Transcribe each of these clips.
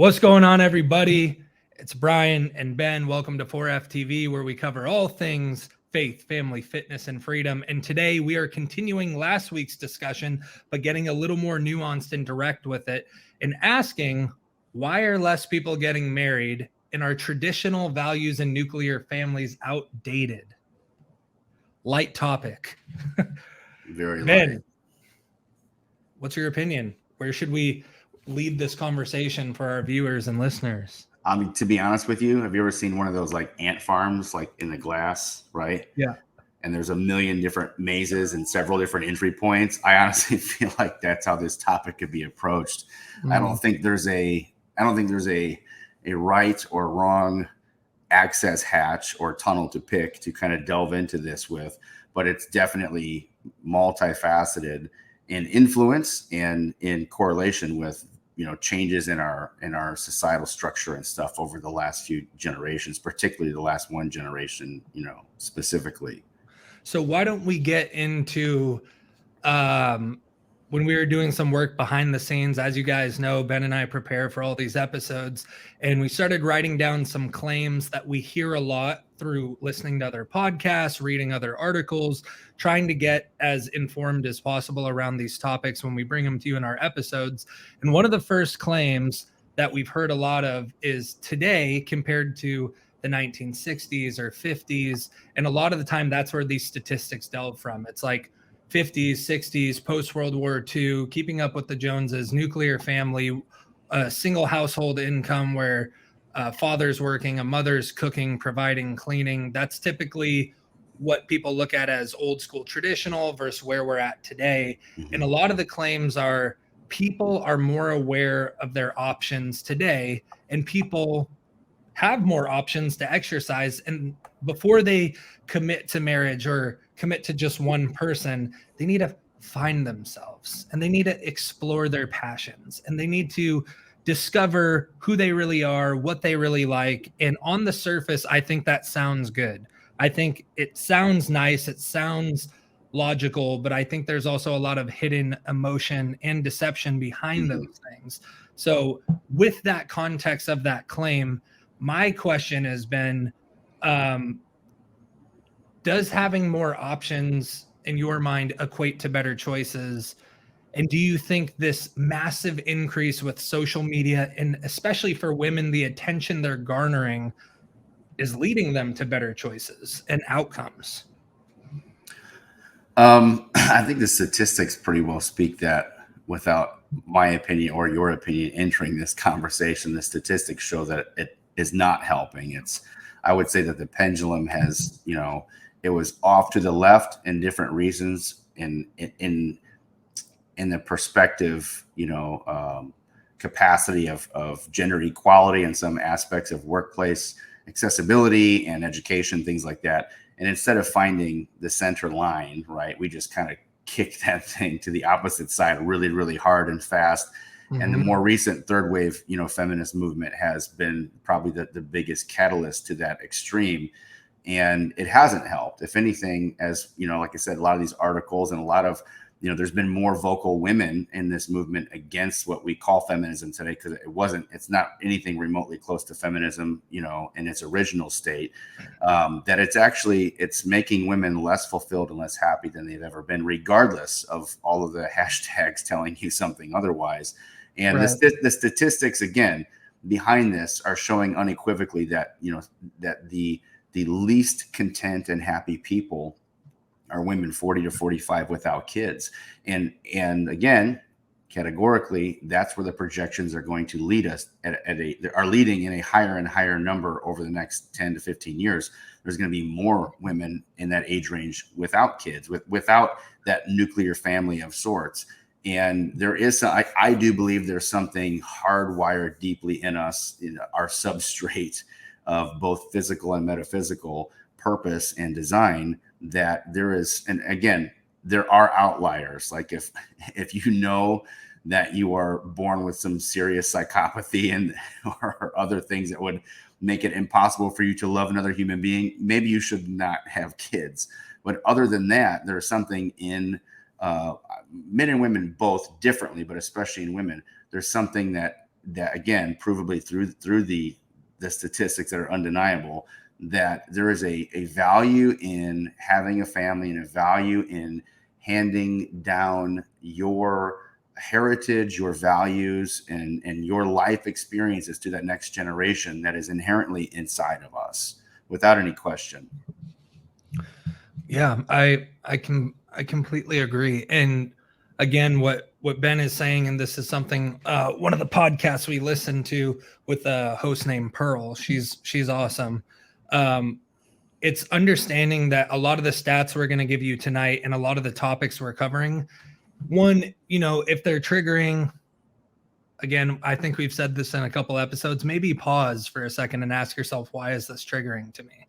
What's going on, everybody? It's Brian and Ben. Welcome to 4FTV, where we cover all things faith, family, fitness, and freedom. And today we are continuing last week's discussion, but getting a little more nuanced and direct with it and asking, why are less people getting married and are traditional values in nuclear families outdated? Light topic. Very Ben, light. what's your opinion? Where should we lead this conversation for our viewers and listeners? I mean, to be honest with you, have you ever seen one of those like ant farms, like in the glass, right? Yeah. And there's a million different mazes and several different entry points. I honestly feel like that's how this topic could be approached. I don't think there's a right or wrong access hatch or tunnel to pick to kind of delve into this with, but it's definitely multifaceted in influence and in correlation with changes in our societal structure and stuff over the last few generations, particularly the last one generation, specifically. So why don't we get into when we were doing some work behind the scenes? As you guys know, Ben and I prepare for all these episodes, and we started writing down some claims that we hear a lot through listening to other podcasts, reading other articles, trying to get as informed as possible around these topics when we bring them to you in our episodes. And one of the first claims that we've heard a lot of is today compared to the 1960s or 50s. And a lot of the time, that's where these statistics delve from. It's like 50s, 60s, post-World War II, keeping up with the Joneses, nuclear family, a single household income where father's working, a mother's cooking, providing, cleaning. That's typically what people look at as old school traditional versus where we're at today. Mm-hmm. And a lot of the claims are people are more aware of their options today, and people have more options to exercise. And before they commit to marriage or commit to just one person, they need to find themselves and they need to explore their passions and they need to discover who they really are, what they really like. And on the surface, I think that sounds good. I think it sounds nice. It sounds logical, but I think there's also a lot of hidden emotion and deception behind those things. So with that context of that claim, my question has been, does having more options in your mind equate to better choices? And do you think this massive increase with social media, and especially for women, the attention they're garnering is leading them to better choices and outcomes? I think the statistics pretty well speak that without my opinion or your opinion entering this conversation. The statistics show that it is not helping. I would say that the pendulum has, it was off to the left in different reasons in the perspective, capacity of gender equality and some aspects of workplace accessibility and education, things like that. And instead of finding the center line, right, we just kind of kicked that thing to the opposite side really, really hard and fast. Mm-hmm. And the more recent third wave, feminist movement has been probably the biggest catalyst to that extreme. And it hasn't helped. If anything, as like I said, a lot of these articles and a lot of, there's been more vocal women in this movement against what we call feminism today, because it's not anything remotely close to feminism, in its original state, that it's making women less fulfilled and less happy than they've ever been, regardless of all of the hashtags telling you something otherwise. And right. The statistics, again, behind this are showing unequivocally that, that the least content and happy people are women 40 to 45 without kids. And again, categorically, that's where the projections are going to lead us are leading in a higher and higher number over the next 10 to 15 years. There's going to be more women in that age range without kids, without that nuclear family of sorts. And there is, I do believe there's something hardwired deeply in us, in our substrate of both physical and metaphysical purpose and design, that there is, and again, there are outliers. Like if that you are born with some serious psychopathy and or other things that would make it impossible for you to love another human being, maybe you should not have kids. But other than that, there's something in men and women both differently, but especially in women, there's something that again, provably through the statistics that are undeniable, that there is a value in having a family and a value in handing down your heritage, your values, and your life experiences to that next generation that is inherently inside of us, without any question. Yeah, I completely agree. And again, what Ben is saying, and this is something one of the podcasts we listen to with a host named Pearl. She's awesome. It's understanding that a lot of the stats we're going to give you tonight and a lot of the topics we're covering, one, if they're triggering, again, I think we've said this in a couple episodes, maybe pause for a second and ask yourself, why is this triggering to me?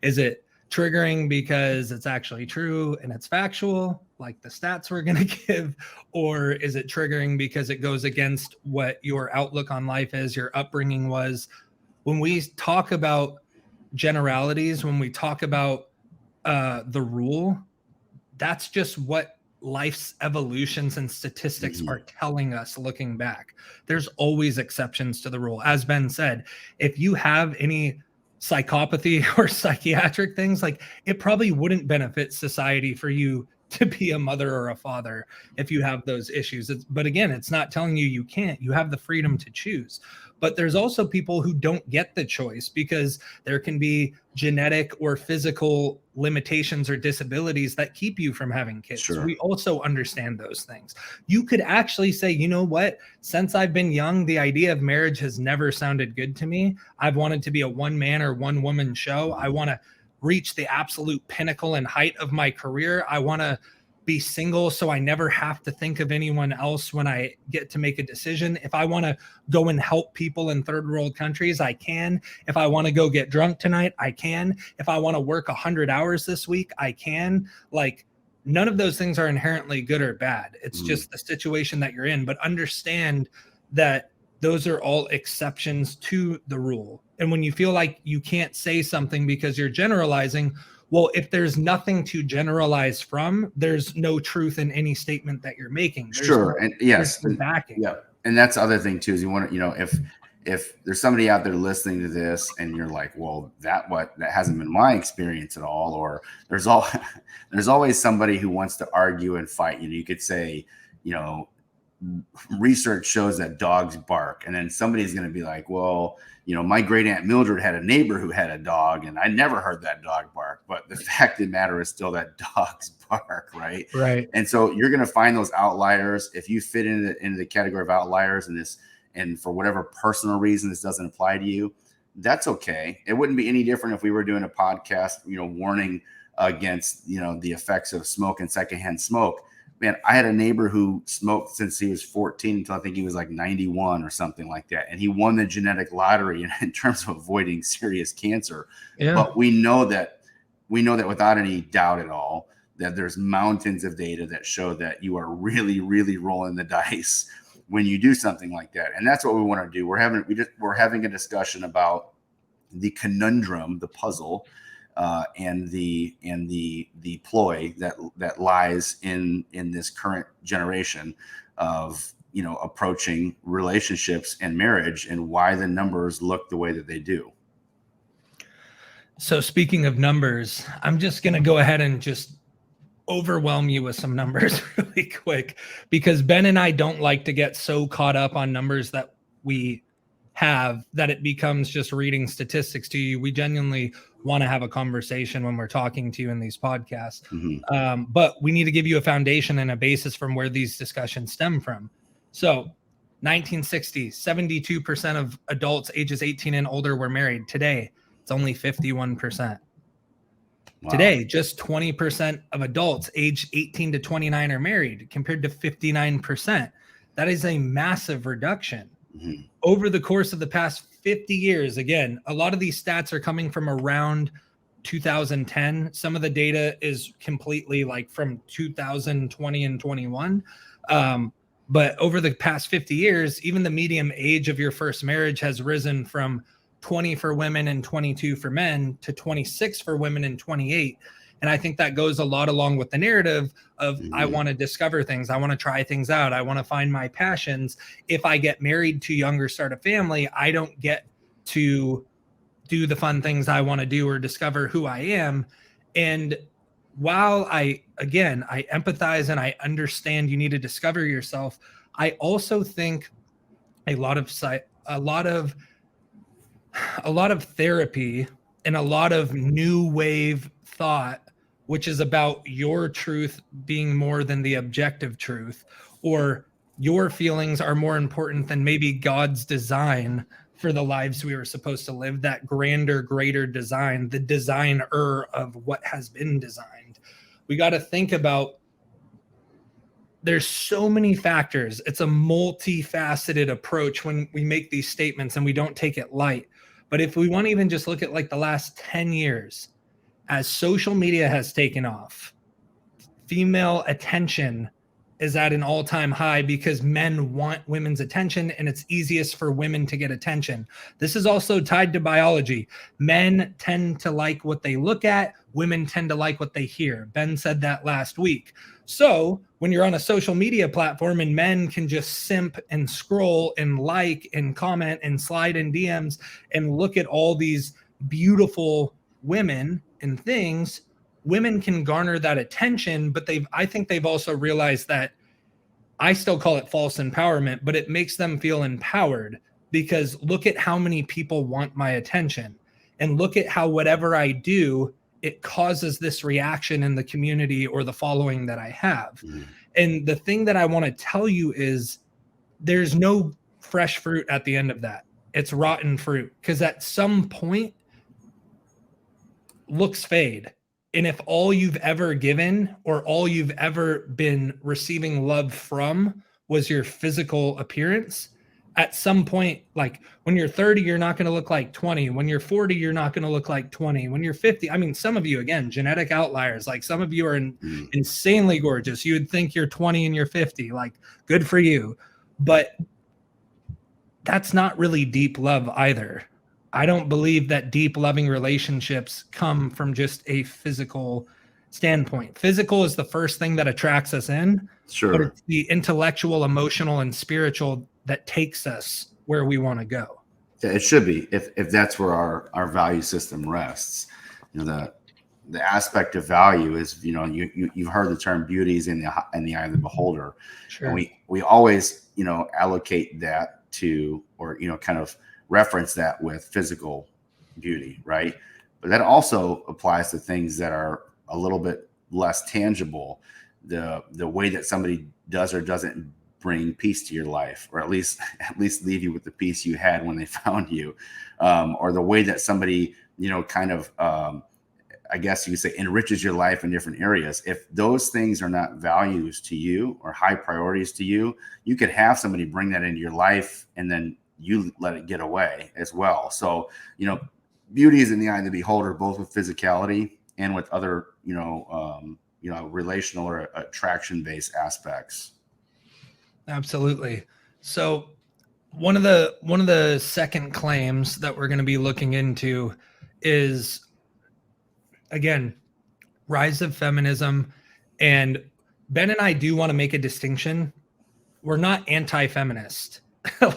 Is it triggering because it's actually true and it's factual, like the stats we're going to give? Or is it triggering because it goes against what your outlook on life is, your upbringing was? When we talk about generalities, when we talk about the rule, that's just what life's evolutions and statistics are telling us looking back. There's always exceptions to the rule. As Ben said, if you have any psychopathy or psychiatric things, like, it probably wouldn't benefit society for you to be a mother or a father if you have those issues. But again, it's not telling you can't. You have the freedom to choose. But there's also people who don't get the choice because there can be genetic or physical limitations or disabilities that keep you from having kids. Sure. We also understand those things. You could actually say, you know what? Since I've been young, the idea of marriage has never sounded good to me. I've wanted to be a one man or one woman show. I want to reach the absolute pinnacle and height of my career. I want to be single so I never have to think of anyone else when I get to make a decision. If I want to go and help people in third world countries, I can. If I want to go get drunk tonight, I can. If I want to work 100 hours this week, I can. Like, none of those things are inherently good or bad. It's just the situation that you're in. But understand that those are all exceptions to the rule. And when you feel like you can't say something because you're generalizing, well, if there's nothing to generalize from, there's no truth in any statement that you're making. Sure. And yes, backing. Yeah. And that's the other thing too, is you want to, if there's somebody out there listening to this and you're like, well, that hasn't been my experience at all, or there's always somebody who wants to argue and fight. You could say, research shows that dogs bark, and then somebody's going to be like, well, my great aunt Mildred had a neighbor who had a dog and I never heard that dog bark. But the fact of the matter is still that dogs bark, right? Right. And so you're going to find those outliers. If you fit into the category of outliers and for whatever personal reason this doesn't apply to you, that's okay. It wouldn't be any different if we were doing a podcast, warning against, the effects of smoke and secondhand smoke. Man, I had a neighbor who smoked since he was 14 until I think he was like 91 or something like that. And he won the genetic lottery in terms of avoiding serious cancer. Yeah. But we know that without any doubt at all, that there's mountains of data that show that you are really, really rolling the dice when you do something like that. And that's what we want to do. We're having a discussion about the conundrum, the puzzle, and the ploy that lies in this current generation of approaching relationships and marriage, and why the numbers look the way that they do. So speaking of numbers, I'm just going to go ahead and just overwhelm you with some numbers really quick, because Ben and I don't like to get so caught up on numbers that we have that it becomes just reading statistics to you. We genuinely want to have a conversation when we're talking to you in these podcasts. But we need to give you a foundation and a basis from where these discussions stem from. So 1960, 72% of adults ages 18 and older were married. Today, it's only 51%. Wow. Today, just 20% of adults aged 18 to 29 are married, compared to 59%. That is a massive reduction. Over the course of the past 50 years. Again, a lot of these stats are coming from around 2010. Some of the data is completely like from 2020 and 21. But over the past 50 years, even the median age of your first marriage has risen from 20 for women and 22 for men to 26 for women and 28. And I think that goes a lot along with the narrative of I Mhm. want to discover things. I want to try things out. I want to find my passions. If I get married too young or start a family, I don't get to do the fun things I want to do or discover who I am. And while I empathize and I understand you need to discover yourself, I also think a lot of a lot of therapy and a lot of new wave thought, which is about your truth being more than the objective truth, or your feelings are more important than maybe God's design for the lives we were supposed to live, that grander, greater design, the designer of what has been designed. We got to think about there's so many factors. It's a multifaceted approach when we make these statements and we don't take it light. But if we want to even just look at like the last 10 years, as social media has taken off, female attention is at an all-time high because men want women's attention and it's easiest for women to get attention. This is also tied to biology. Men tend to like what they look at, women tend to like what they hear. Ben said that last week. So when you're on a social media platform and men can just simp and scroll and like and comment and slide in DMs and look at all these beautiful women and things, women can garner that attention, but I think they've also realized that I still call it false empowerment, but it makes them feel empowered because look at how many people want my attention and look at how whatever I do, it causes this reaction in the community or the following that I have. Mhm. And the thing that I want to tell you is there's no fresh fruit at the end of that. It's rotten fruit because at some point looks fade. And if all you've ever given or all you've ever been receiving love from was your physical appearance, at some point, like when you're 30, you're not going to look like 20. When you're 40, you're not going to look like 20. When you're 50, I mean, some of you, again, genetic outliers, like some of you are insanely gorgeous. You would think you're 20 and you're 50, like good for you. But that's not really deep love either. I don't believe that deep loving relationships come from just a physical standpoint. Physical is the first thing that attracts us in, but Sure. it's the intellectual, emotional, and spiritual that takes us where we want to go. Yeah, it should be if that's where our value system rests. You know, the aspect of value is, you know, you've heard the term beauty is in the eye of the beholder. Sure. And we always, you know, allocate that to, or, you know, kind of reference that with physical beauty, right? But that also applies to things that are a little bit less tangible. The way that somebody does or doesn't bring peace to your life, or at least leave you with the peace you had when they found you, or the way that somebody, you know, kind of I guess you could say enriches your life in different areas. If those things are not values to you or high priorities to you, you could have somebody bring that into your life and then you let it get away as well. So, you know, beauty is in the eye of the beholder, both with physicality and with other, you know, relational or attraction-based aspects. Absolutely. So one of the second claims that we're going to be looking into is, again, rise of feminism. And Ben and I do want to make a distinction. We're not anti-feminist,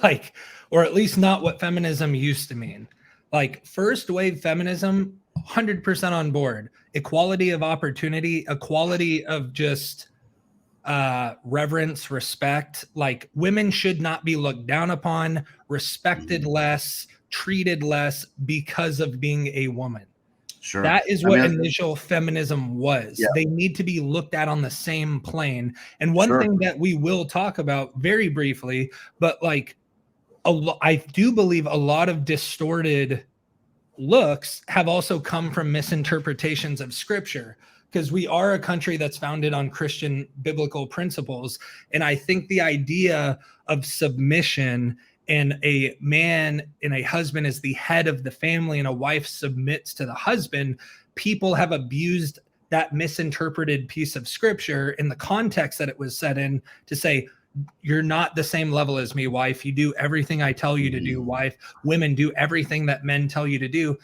like, or at least not what feminism used to mean. Like first wave feminism, 100% on board. Equality of opportunity, equality of just reverence, respect. Like women should not be looked down upon, respected less, treated less because of being a woman. Sure. That is what initial feminism was. Yeah. They need to be looked at on the same plane. And one thing that we will talk about very briefly, but like I do believe a lot of distorted looks have also come from misinterpretations of scripture, because we are a country that's founded on Christian biblical principles. And I think the idea of submission and a man and a husband is the head of the family and a wife submits to the husband, people have abused that misinterpreted piece of scripture in the context that it was set in to say, you're not the same level as me, wife. You do everything I tell you to do, wife. Women do everything that men tell you to do.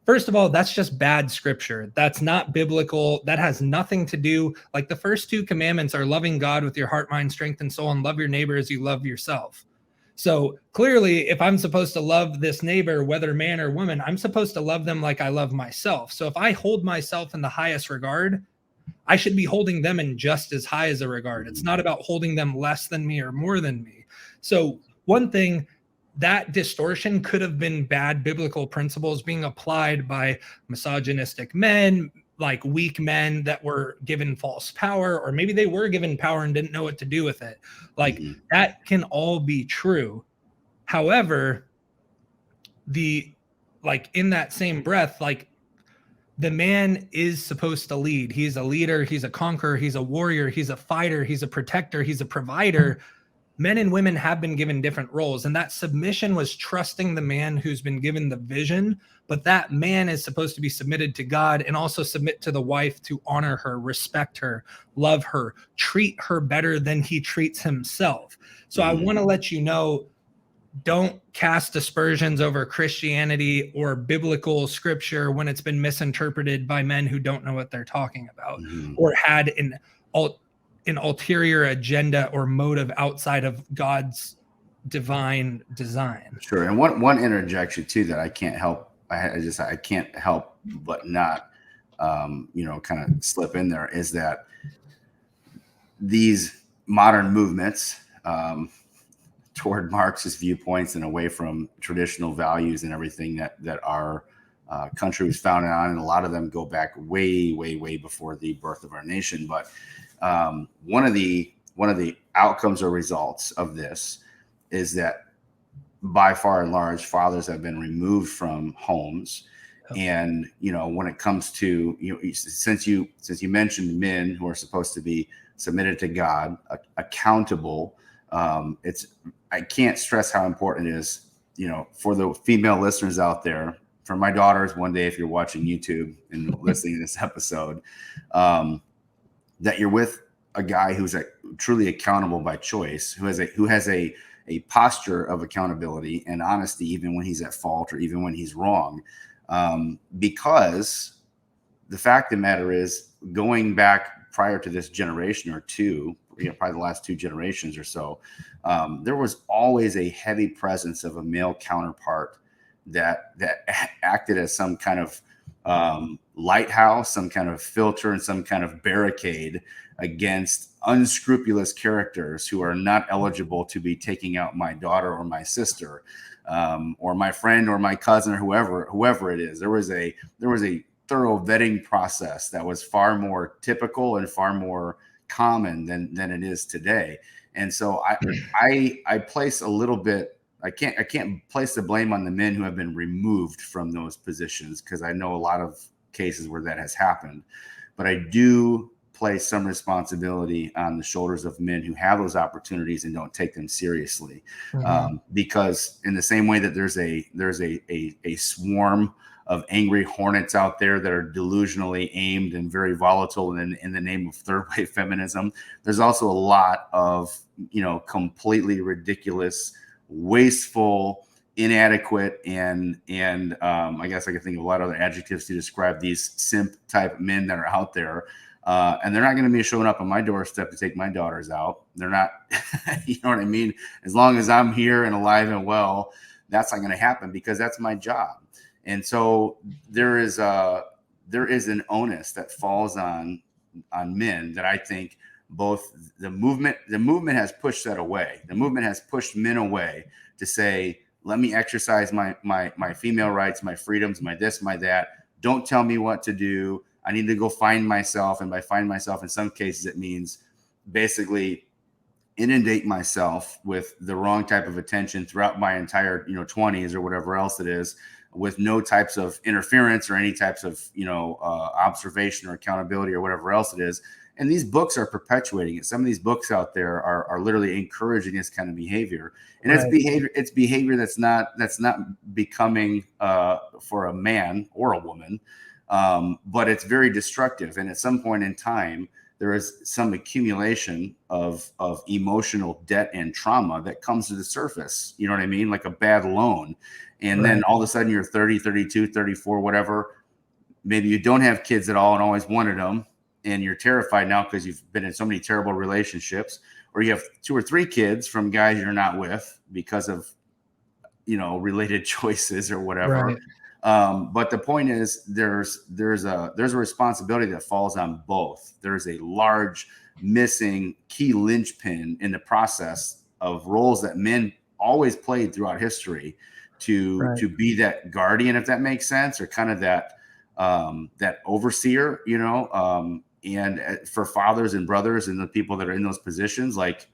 First of all, that's just bad scripture. That's not biblical. That has nothing to do, like the first two commandments are loving God with your heart, mind, strength, and soul, and love your neighbor as you love yourself. So clearly, if I'm supposed to love this neighbor, whether man or woman, I'm supposed to love them like I love myself. So if I hold myself in the highest regard, I should be holding them in just as high as a regard. It's not about holding them less than me or more than me. So one thing, that distortion could have been bad biblical principles being applied by misogynistic men, like weak men that were given false power, or maybe they were given power and didn't know what to do with it. Like that can all be true. However, in that same breath, like the man is supposed to lead. He's a leader, he's a conqueror, he's a warrior, he's a fighter, he's a protector, he's a provider. Men and women have been given different roles, and that submission was trusting the man who's been given the vision, but that man is supposed to be submitted to God and also submit to the wife to honor her, respect her, love her, treat her better than he treats himself. So I want to let you know, don't cast aspersions over Christianity or biblical scripture when it's been misinterpreted by men who don't know what they're talking about or had an ulterior agenda or motive outside of God's divine design. Sure. And one interjection too that I can't help, I can't help but not, kind of slip in there is that these modern movements toward Marxist viewpoints and away from traditional values and everything that our country was founded on, and a lot of them go back way, way, way before the birth of our nation. But one of the outcomes or results of this is that by far and large, fathers have been removed from homes. And when it comes to since you mentioned men who are supposed to be submitted to God, accountable, I can't stress how important it is, for the female listeners out there, for my daughters, one day if you're watching YouTube and listening to this episode, that you're with a guy who's truly accountable by choice, who has a posture of accountability and honesty, even when he's at fault or even when he's wrong. Because the fact of the matter is, going back prior to this generation or two, probably the last two generations or so, there was always a heavy presence of a male counterpart that acted as some kind of lighthouse, some kind of filter, and some kind of barricade against unscrupulous characters who are not eligible to be taking out my daughter or my sister, or my friend or my cousin or whoever it is. There was a thorough vetting process that was far more typical and far more common than it is today. And so I place a little bit, I can't place the blame on the men who have been removed from those positions, because I know a lot of cases where that has happened, but I do place some responsibility on the shoulders of men who have those opportunities and don't take them seriously. Because in the same way that there's a swarm of angry hornets out there that are delusionally aimed and very volatile in the name of third wave feminism, there's also a lot of completely ridiculous, wasteful, inadequate, and I guess I could think of a lot of other adjectives to describe these simp type men that are out there. And they're not going to be showing up on my doorstep to take my daughters out. They're not, you know what I mean? As long as I'm here and alive and well, that's not going to happen, because that's my job. And so there is an onus that falls on men that I think both the movement has pushed that away. The movement has pushed men away to say, let me exercise my female rights, my freedoms, my this, my that. Don't tell me what to do. I need to go find myself. And by find myself, in some cases, it means basically inundate myself with the wrong type of attention throughout my entire 20s or whatever else it is, with no types of interference or any types of observation or accountability or whatever else it is. And these books are perpetuating it. Some of these books out there are literally encouraging this kind of behavior, and it's behavior that's not becoming for a man or a woman, but it's very destructive. And at some point in time, there is some accumulation of emotional debt and trauma that comes to the surface. You know what I mean? Like a bad loan. And then all of a sudden you're 30, 32, 34, whatever. Maybe you don't have kids at all and always wanted them. And you're terrified now because you've been in so many terrible relationships, or you have 2 or 3 kids from guys you're not with because of, related choices or whatever. Right. But the point is, there's a responsibility that falls on both. There's a large missing key linchpin in the process of roles that men always played throughout history to be that guardian, if that makes sense, or kind of that overseer, and for fathers and brothers and the people that are in those positions, like,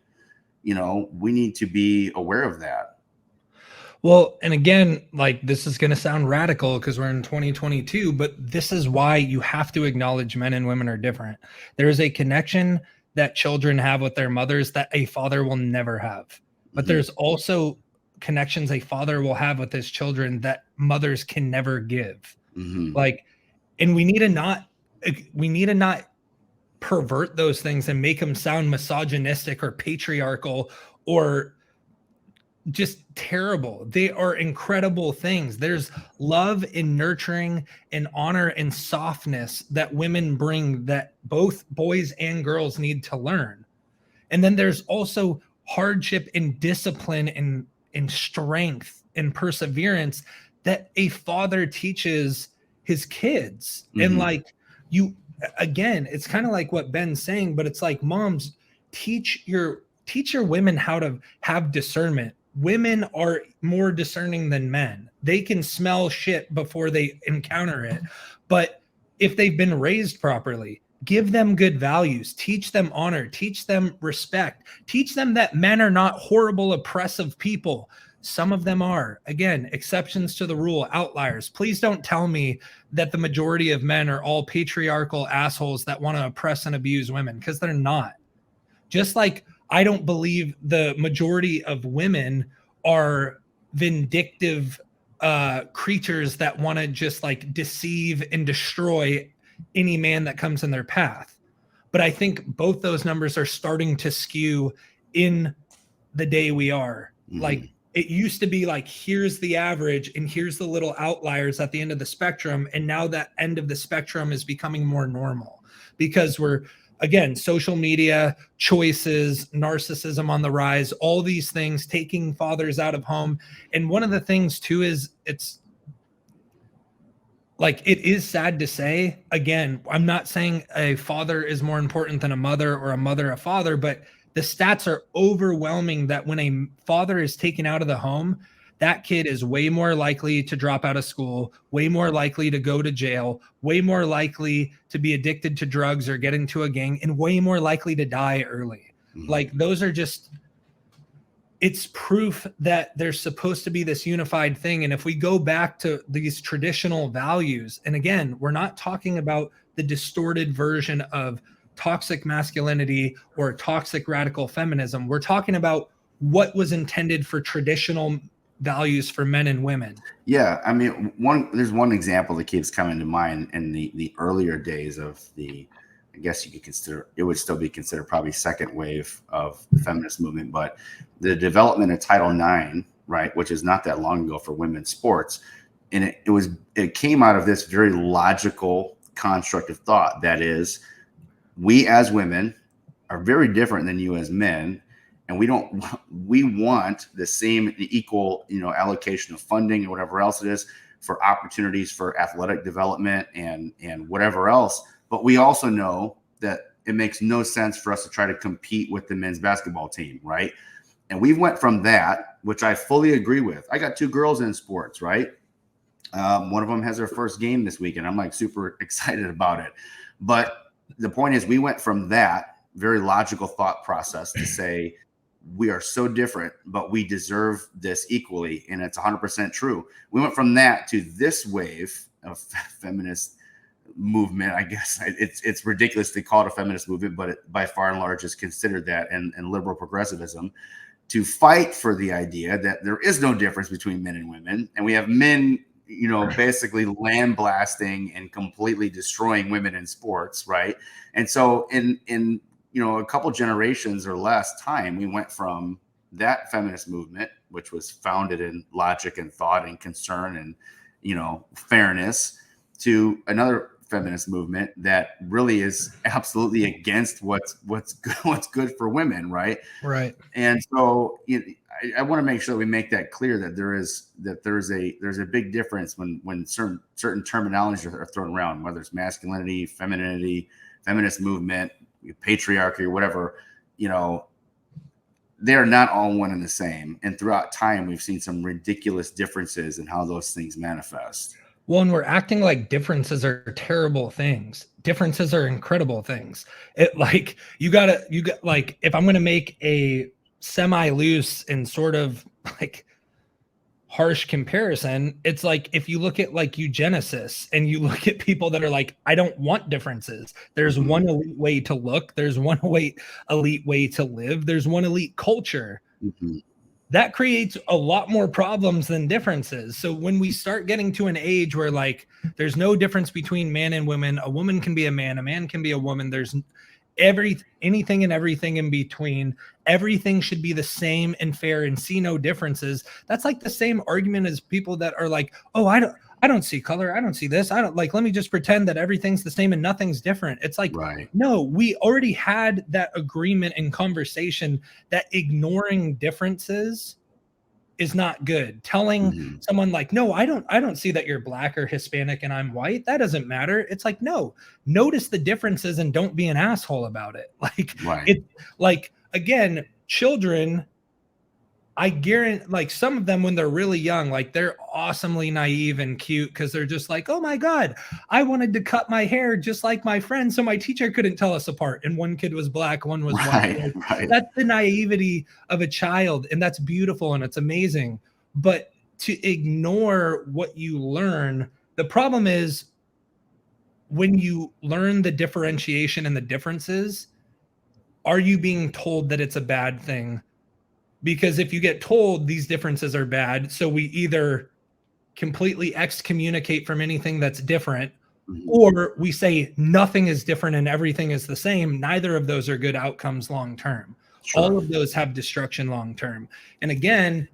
we need to be aware of that. Well, and again, like, this is going to sound radical because we're in 2022, but this is why you have to acknowledge men and women are different. There is a connection that children have with their mothers that a father will never have. But there's also connections a father will have with his children that mothers can never give. Like, and we need to not pervert those things and make them sound misogynistic or patriarchal or just terrible. They are incredible things. There's love and nurturing and honor and softness that women bring that both boys and girls need to learn. And then there's also hardship and discipline and strength and perseverance that a father teaches his kids. And like, again, it's kind of like what Ben's saying, but it's like, moms, teach your women how to have discernment. Women are more discerning than men. They can smell shit before they encounter it. But if they've been raised properly, give them good values, teach them honor, teach them respect, teach them that men are not horrible, oppressive people. Some of them are. Again, exceptions to the rule, outliers. Please don't tell me that the majority of men are all patriarchal assholes that want to oppress and abuse women, because they're not. Just like I don't believe the majority of women are vindictive creatures that want to just like deceive and destroy any man that comes in their path. But I think both those numbers are starting to skew in the day we are. Like, it used to be like, here's the average and here's the little outliers at the end of the spectrum. And now that end of the spectrum is becoming more normal because we're, again, social media, choices, narcissism on the rise, all these things taking fathers out of home. And one of the things too is it's like, it is sad to say, again, I'm not saying a father is more important than a mother or a mother a father, but the stats are overwhelming that when a father is taken out of the home, that kid is way more likely to drop out of school, way more likely to go to jail, way more likely to be addicted to drugs or get into a gang, and way more likely to die early. Like, those are just, it's proof that there's supposed to be this unified thing. And if we go back to these traditional values, and again, we're not talking about the distorted version of toxic masculinity or toxic radical feminism. We're talking about what was intended for traditional values for men and women. Yeah, I mean, there's one example that keeps coming to mind in the earlier days of the, I guess you could consider, it would still be considered probably second wave of the feminist movement, but the development of Title IX, right, which is not that long ago for women's sports, and it came out of this very logical construct of thought that is, we as women are very different than you as men. And we want the same equal, allocation of funding and whatever else it is for opportunities for athletic development and whatever else. But we also know that it makes no sense for us to try to compete with the men's basketball team, right? And we went from that, which I fully agree with. I got 2 girls in sports, right? One of them has her first game this week, and I'm like super excited about it. But the point is, we went from that very logical thought process to say, we are so different, but we deserve this equally. And it's 100% true. We went from that to this wave of feminist movement. I guess it's ridiculous to call it a feminist movement, but it by far and large is considered that, and liberal progressivism, to fight for the idea that there is no difference between men and women. And we have men, basically land blasting and completely destroying women in sports, right? And so in a couple generations or less time, we went from that feminist movement, which was founded in logic and thought and concern and fairness, to another feminist movement that really is absolutely against what's good for women, right? Right. And so I want to make sure that we make that clear, that there's a big difference when certain terminologies are thrown around, whether it's masculinity, femininity, feminist movement, patriarchy, or whatever. They are not all one and the same. And throughout time, we've seen some ridiculous differences in how those things manifest. Well, and we're acting like differences are terrible things. Differences are incredible things. It like you got like, if I'm going to make a semi-loose and sort of like harsh comparison, it's like if you look at like eugenicists and you look at people that are like, I don't want differences. There's one elite way to look. There's one elite way to live. There's one elite culture. That creates a lot more problems than differences. So when we start getting to an age where like there's no difference between man and women, a woman can be a man can be a woman, there's anything and everything in between, everything should be the same and fair and see no differences. That's like the same argument as people that are like, oh, I don't see color, I don't see this, I don't like, let me just pretend that everything's the same and nothing's different. It's like, right. No, we already had that agreement and conversation that ignoring differences is not good. Telling someone like, no, I don't see that you're black or Hispanic and I'm white, that doesn't matter. It's like, no, notice the differences and don't be an asshole about it. Like, right. It like, again, children, I guarantee, like some of them when they're really young, like they're awesomely naive and cute because they're just like, oh my God, I wanted to cut my hair just like my friend so my teacher couldn't tell us apart. And one kid was black, one was white. Right. That's the naivety of a child. And that's beautiful and it's amazing. But to ignore what you learn, the problem is when you learn the differentiation and the differences, are you being told that it's a bad thing? Because if you get told these differences are bad, so we either completely excommunicate from anything that's different, or we say nothing is different and everything is the same. Neither of those are good outcomes long term. Sure. All of those have destruction long term. And again,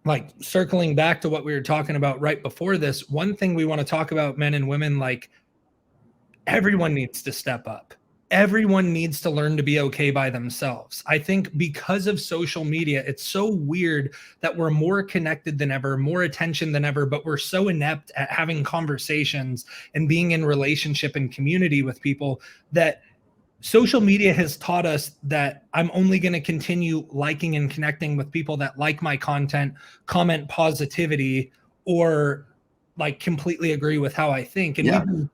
like circling back to what we were talking about right before this, one thing we want to talk about, men and women, like everyone needs to step up. Everyone needs to learn to be okay by themselves. I think because of social media, it's so weird that we're more connected than ever, more attention than ever, but we're so inept at having conversations and being in relationship and community with people that social media has taught us that I'm only going to continue liking and connecting with people that like my content, comment positivity, or like completely agree with how I think. And we've been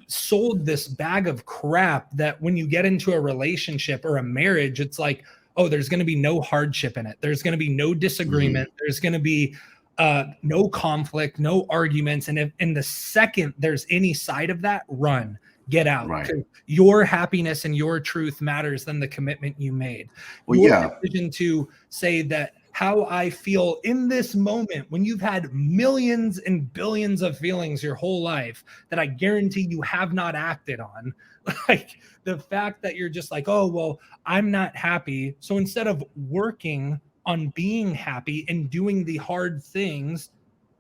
sold this bag of crap that when you get into a relationship or a marriage, it's like, oh, there's going to be no hardship in it. There's going to be no disagreement. There's going to be no conflict, no arguments. And if in the second there's any side of that, run, get out. Right. Your happiness and your truth matters than the commitment you made. Well, your decision to say that how I feel in this moment when you've had millions and billions of feelings your whole life that I guarantee you have not acted on. Like the fact that you're just like, oh, well, I'm not happy. So instead of working on being happy and doing the hard things,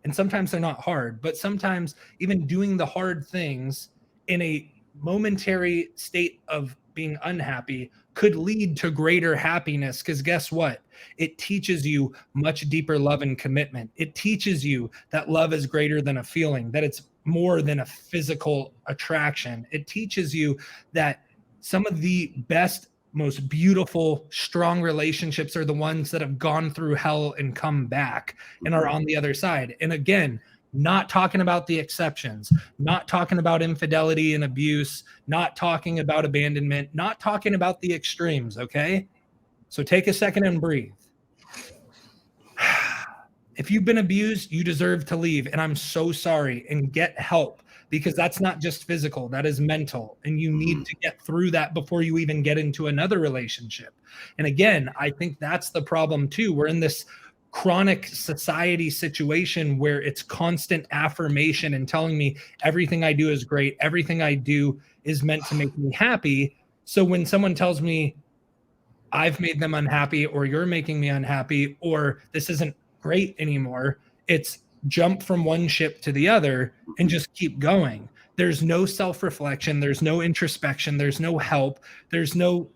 and sometimes they're not hard, but sometimes even doing the hard things in a momentary state of being unhappy could lead to greater happiness. Because guess what? It teaches you much deeper love and commitment. It teaches you that love is greater than a feeling, that it's more than a physical attraction. It teaches you that some of the best, most beautiful, strong relationships are the ones that have gone through hell and come back and are on the other side. And again, not talking about the exceptions, not talking about infidelity and abuse, not talking about abandonment, not talking about the extremes, okay? So take a second and breathe. If you've been abused, you deserve to leave, and I'm so sorry, and get help, because that's not just physical, that is mental, and you need to get through that before you even get into another relationship. And again, I think that's the problem too. We're in this chronic society situation where it's constant affirmation and telling me everything I do is great, everything I do is meant to make me happy. So when someone tells me I've made them unhappy, or you're making me unhappy, or this isn't great anymore, it's jump from one ship to the other and just keep going. There's no self-reflection, there's no introspection, there's no help, there's no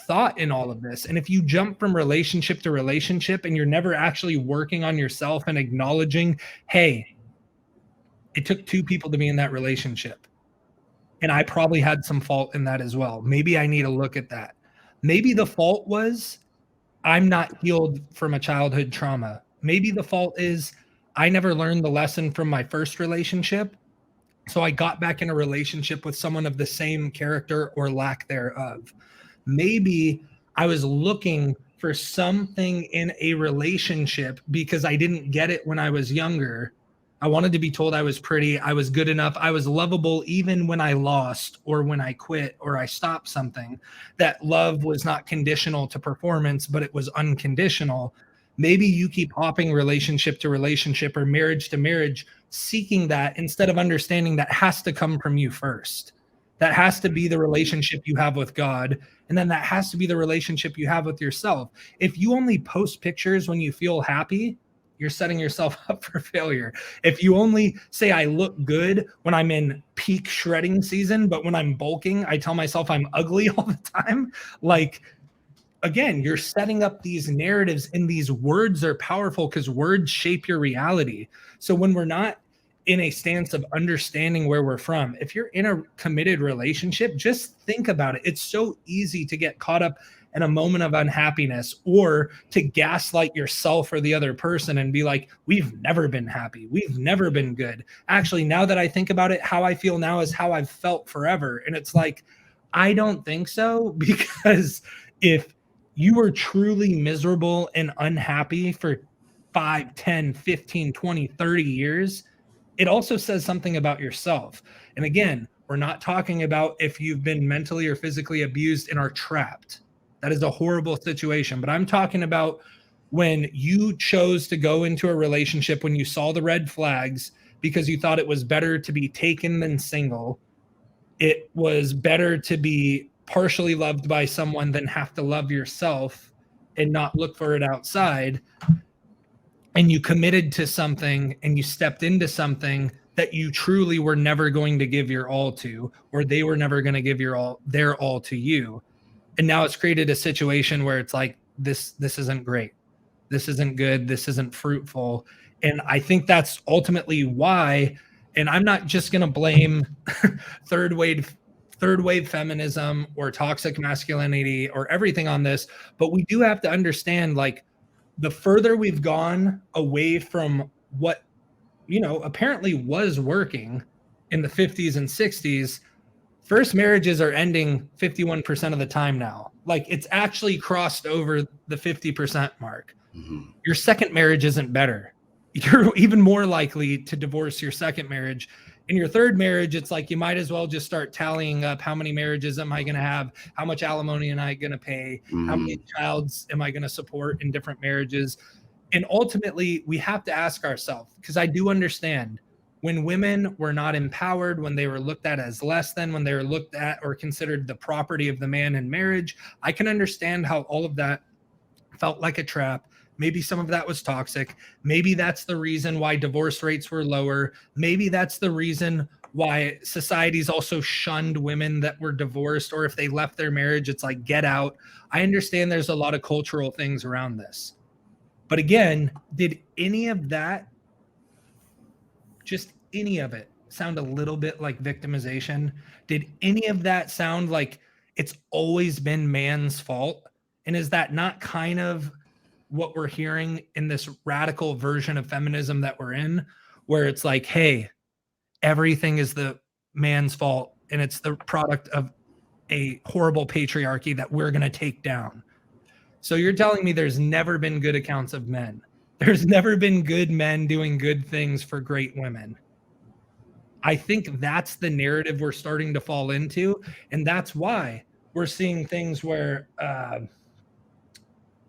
thought in all of this. And if you jump from relationship to relationship and you're never actually working on yourself and acknowledging, hey, it took two people to be in that relationship, and I probably had some fault in that as well. Maybe I need to look at that. Maybe the fault was I'm not healed from a childhood trauma. Maybe the fault is I never learned the lesson from my first relationship. So I got back in a relationship with someone of the same character or lack thereof. Maybe I was looking for something in a relationship because I didn't get it when I was younger. I wanted to be told I was pretty, I was good enough, I was lovable even when I lost or when I quit or I stopped something. That love was not conditional to performance, but it was unconditional. Maybe you keep hopping relationship to relationship or marriage to marriage, seeking that instead of understanding that has to come from you first. That has to be the relationship you have with God. And then that has to be the relationship you have with yourself. If you only post pictures when you feel happy, you're setting yourself up for failure. If you only say I look good when I'm in peak shredding season, but when I'm bulking, I tell myself I'm ugly all the time, like, again, you're setting up these narratives, and these words are powerful because words shape your reality. So when we're not in a stance of understanding where we're from, if you're in a committed relationship, just think about it. It's so easy to get caught up in a moment of unhappiness or to gaslight yourself or the other person and be like, we've never been happy, we've never been good. Actually, now that I think about it, how I feel now is how I've felt forever. And it's like, I don't think so, because if you were truly miserable and unhappy for 5, 10, 15, 20, 30 years, it also says something about yourself. And again, we're not talking about if you've been mentally or physically abused and are trapped. That is a horrible situation. But I'm talking about when you chose to go into a relationship when you saw the red flags because you thought it was better to be taken than single. It was better to be partially loved by someone than have to love yourself and not look for it outside. And you committed to something and you stepped into something that you truly were never going to give your all to, or they were never going to give their all to you. And now it's created a situation where it's like, this isn't great. This isn't good. This isn't fruitful. And I think that's ultimately why, and I'm not just going to blame third wave feminism or toxic masculinity or everything on this, but we do have to understand, like, the further we've gone away from what, apparently was working in the 50s and 60s, first marriages are ending 51% of the time now. Like, it's actually crossed over the 50% mark. Mm-hmm. Your second marriage isn't better. You're even more likely to divorce your second marriage. In your third marriage, it's like you might as well just start tallying up how many marriages am I going to have? How much alimony am I going to pay? Mm-hmm. How many childs am I going to support in different marriages? And ultimately, we have to ask ourselves, because I do understand when women were not empowered, when they were looked at as less than, when they were looked at or considered the property of the man in marriage, I can understand how all of that felt like a trap. Maybe some of that was toxic. Maybe that's the reason why divorce rates were lower. Maybe that's the reason why society's also shunned women that were divorced, or if they left their marriage, it's like, get out. I understand there's a lot of cultural things around this. But again, did any of that, just any of it, sound a little bit like victimization? Did any of that sound like it's always been man's fault? And is that not kind of what we're hearing in this radical version of feminism that we're in, where it's like, hey, everything is the man's fault and it's the product of a horrible patriarchy that we're going to take down? So you're telling me there's never been good accounts of men. There's never been good men doing good things for great women. I think that's the narrative we're starting to fall into. And that's why we're seeing things where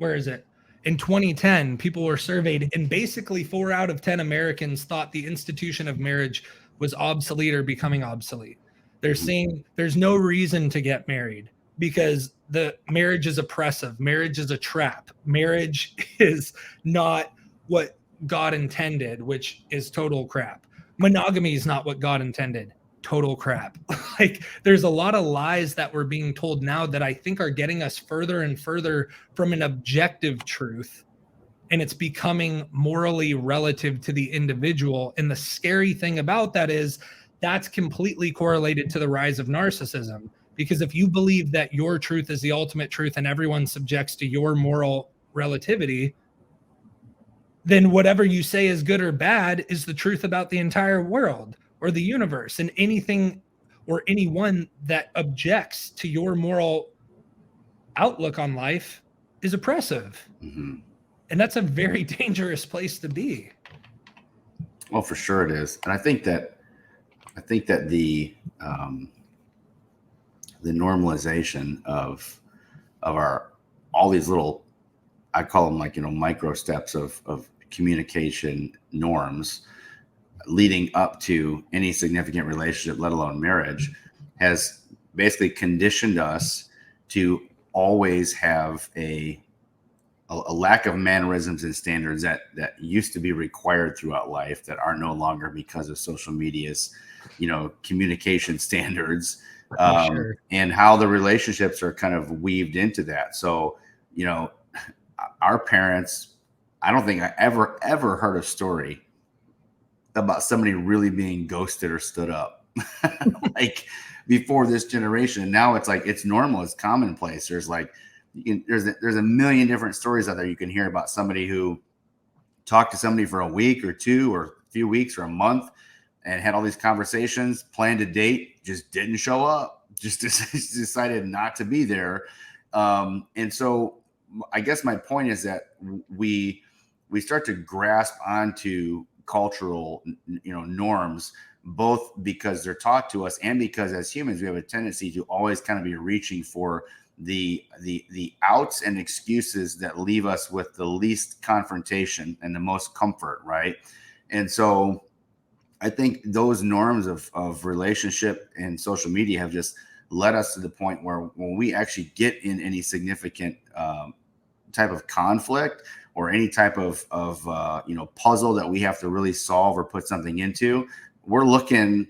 is it? In 2010, people were surveyed, and basically 4 out of 10 Americans thought the institution of marriage was obsolete or becoming obsolete. They're saying there's no reason to get married because the marriage is oppressive. Marriage is a trap. Marriage is not what God intended, which is total crap. Monogamy is not what God intended. Total crap. Like, there's a lot of lies that we're being told now that I think are getting us further and further from an objective truth, and it's becoming morally relative to the individual. And the scary thing about that is that's completely correlated to the rise of narcissism, because if you believe that your truth is the ultimate truth and everyone subjects to your moral relativity, then whatever you say is good or bad is the truth about the entire world or the universe, and anything or anyone that objects to your moral outlook on life is oppressive. Mm-hmm. And that's a very dangerous place to be. Well, for sure it is. And I think that the normalization of our, all these little, I call them like, micro steps of communication norms leading up to any significant relationship, let alone marriage, has basically conditioned us to always have a lack of mannerisms and standards that used to be required throughout life that are no longer because of social media's, communication standards, Sure. and how the relationships are kind of weaved into that. So, our parents, I don't think I ever heard a story about somebody really being ghosted or stood up like before this generation. Now it's like, it's normal, it's commonplace. There's like, there's a million different stories out there you can hear about somebody who talked to somebody for a week or two or a few weeks or a month and had all these conversations, planned a date, just didn't show up, just decided not to be there. And so I guess my point is that we start to grasp onto cultural, norms, both because they're taught to us and because as humans we have a tendency to always kind of be reaching for the outs and excuses that leave us with the least confrontation and the most comfort, right? And so I think those norms of relationship and social media have just led us to the point where when we actually get in any significant type of conflict or any type of puzzle that we have to really solve or put something into, we're looking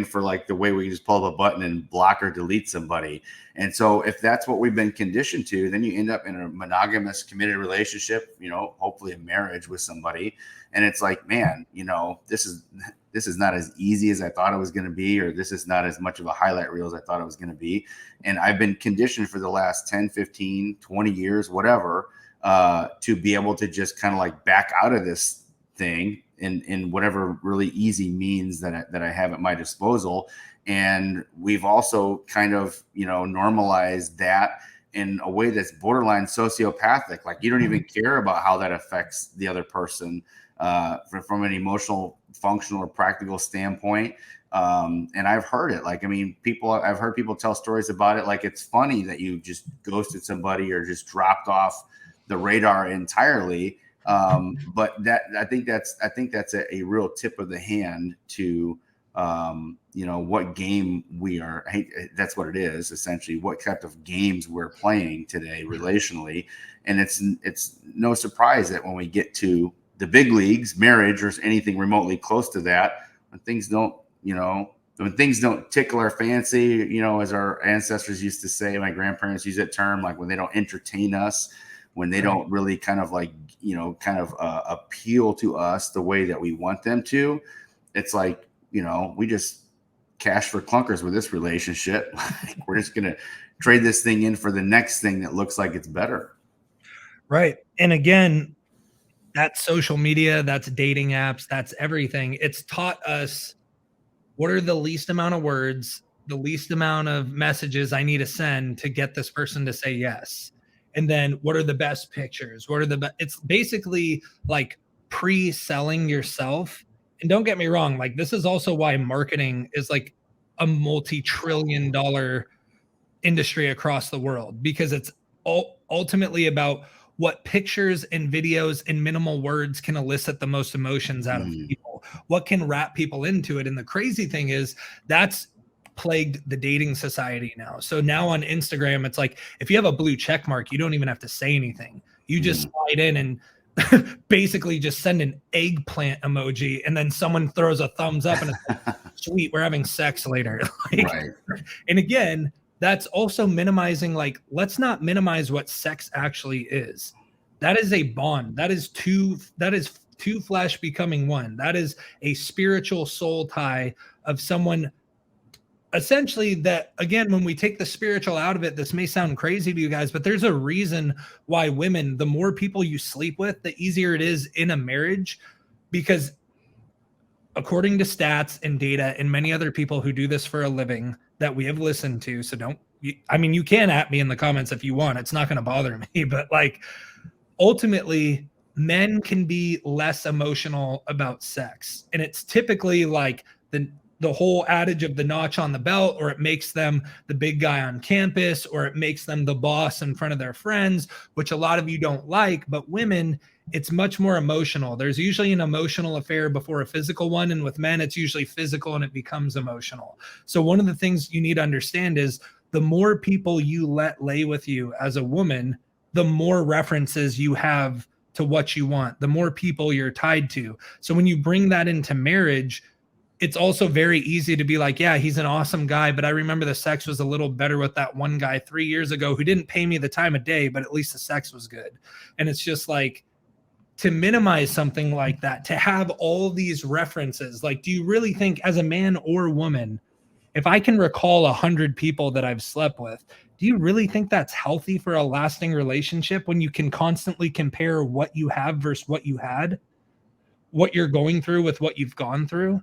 for like the way we can just pull up a button and block or delete somebody. And so if that's what we've been conditioned to, then you end up in a monogamous committed relationship, hopefully a marriage with somebody. And it's like, man, this is not as easy as I thought it was going to be, or this is not as much of a highlight reel as I thought it was going to be. And I've been conditioned for the last 10, 15, 20 years, whatever, to be able to just kind of like back out of this thing in whatever really easy means that I have at my disposal. And we've also kind of, normalized that in a way that's borderline sociopathic. Like, you don't even care about how that affects the other person from an emotional, functional, or practical standpoint. And I've heard it. Like, I mean, I've heard people tell stories about it. Like, it's funny that you just ghosted somebody or just dropped off the radar entirely. But I think that's a real tip of the hand to, what game we are. That's what it is essentially, what type of games we're playing today relationally. And it's no surprise that when we get to the big leagues, marriage or anything remotely close to that, when things don't tickle our fancy, as our ancestors used to say, my grandparents use that term, like when they don't entertain us, when they don't really kind of like, appeal to us the way that we want them to, it's like, we just cash for clunkers with this relationship. We're just going to trade this thing in for the next thing that looks like it's better. Right. And again, that's social media, that's dating apps, that's everything. It's taught us what are the least amount of words, the least amount of messages I need to send to get this person to say yes. And then what are the best pictures? It's basically like pre-selling yourself. And don't get me wrong, like, this is also why marketing is like a multi-trillion-dollar industry across the world, because it's ultimately about what pictures and videos and minimal words can elicit the most emotions out of people, what can wrap people into it. And the crazy thing is that's plagued the dating society now. So now on Instagram, it's like if you have a blue check mark, you don't even have to say anything. You just slide in and basically just send an eggplant emoji, and then someone throws a thumbs up and it's like, sweet, we're having sex later. Like, Right. And again, that's also minimizing, like, let's not minimize what sex actually is. That is a bond. That is two flesh becoming one. That is a spiritual soul tie of someone. Essentially, that again, when we take the spiritual out of it, this may sound crazy to you guys, but there's a reason why women, the more people you sleep with, the easier it is in a marriage, because according to stats and data and many other people who do this for a living that we have listened to, so you can at me in the comments if you want, it's not going to bother me, but like ultimately men can be less emotional about sex, and it's typically like the whole adage of the notch on the belt, or it makes them the big guy on campus, or it makes them the boss in front of their friends, which a lot of you don't like. But women, it's much more emotional. There's usually an emotional affair before a physical one. And with men, it's usually physical and it becomes emotional. So one of the things you need to understand is the more people you let lay with you as a woman, the more references you have to what you want, the more people you're tied to. So when you bring that into marriage, it's also very easy to be like, yeah, he's an awesome guy, but I remember the sex was a little better with that one guy 3 years ago who didn't pay me the time of day, but at least the sex was good. And it's just like, to minimize something like that, to have all these references, like, do you really think as a man or woman, if I can recall 100 people that I've slept with, do you really think that's healthy for a lasting relationship when you can constantly compare what you have versus what you had, what you're going through with what you've gone through?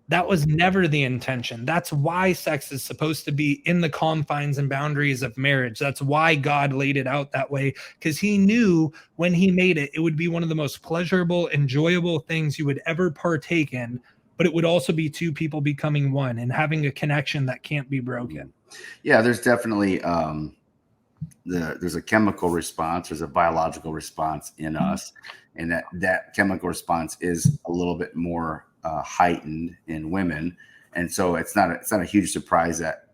That was never the intention. That's why sex is supposed to be in the confines and boundaries of marriage. That's why God laid it out that way, because he knew when he made it, it would be one of the most pleasurable, enjoyable things you would ever partake in, but it would also be two people becoming one and having a connection that can't be broken. Yeah, there's definitely there's a chemical response, there's a biological response in us, and that chemical response is a little bit more heightened in women, and so it's not a huge surprise that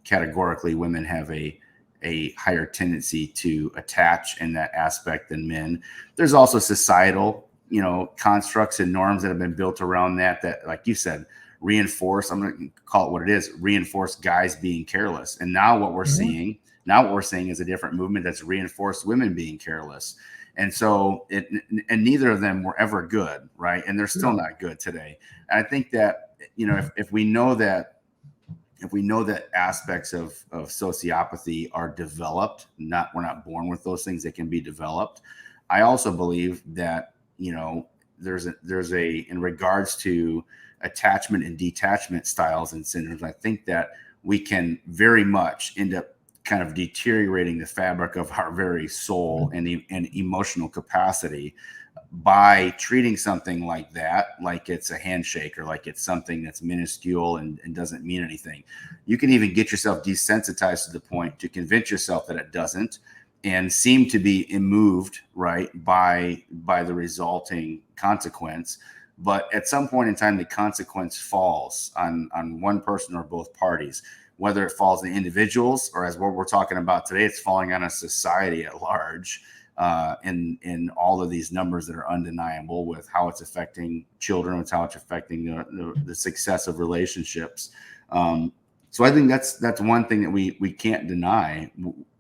categorically women have a higher tendency to attach in that aspect than men. There's also societal constructs and norms that have been built around that like you said reinforce, I'm going to call it what it is, reinforce guys being careless. And now what we're seeing is a different movement that's reinforced women being careless. And so and neither of them were ever good, right? And they're still not good today. And I think that, if we know that aspects of sociopathy are developed, we're not born with those things, that can be developed. I also believe that, there's a in regards to attachment and detachment styles and syndromes, I think that we can very much end up kind of deteriorating the fabric of our very soul and emotional capacity by treating something like that like it's a handshake, or like it's something that's minuscule and doesn't mean anything. You can even get yourself desensitized to the point to convince yourself that it doesn't, and seem to be immoved, right, by the resulting consequence. But at some point in time, the consequence falls on one person or both parties, whether it falls on individuals, or as what we're talking about today, it's falling on a society at large, in all of these numbers that are undeniable with how it's affecting children, with how it's affecting the success of relationships. So I think that's one thing that we can't deny.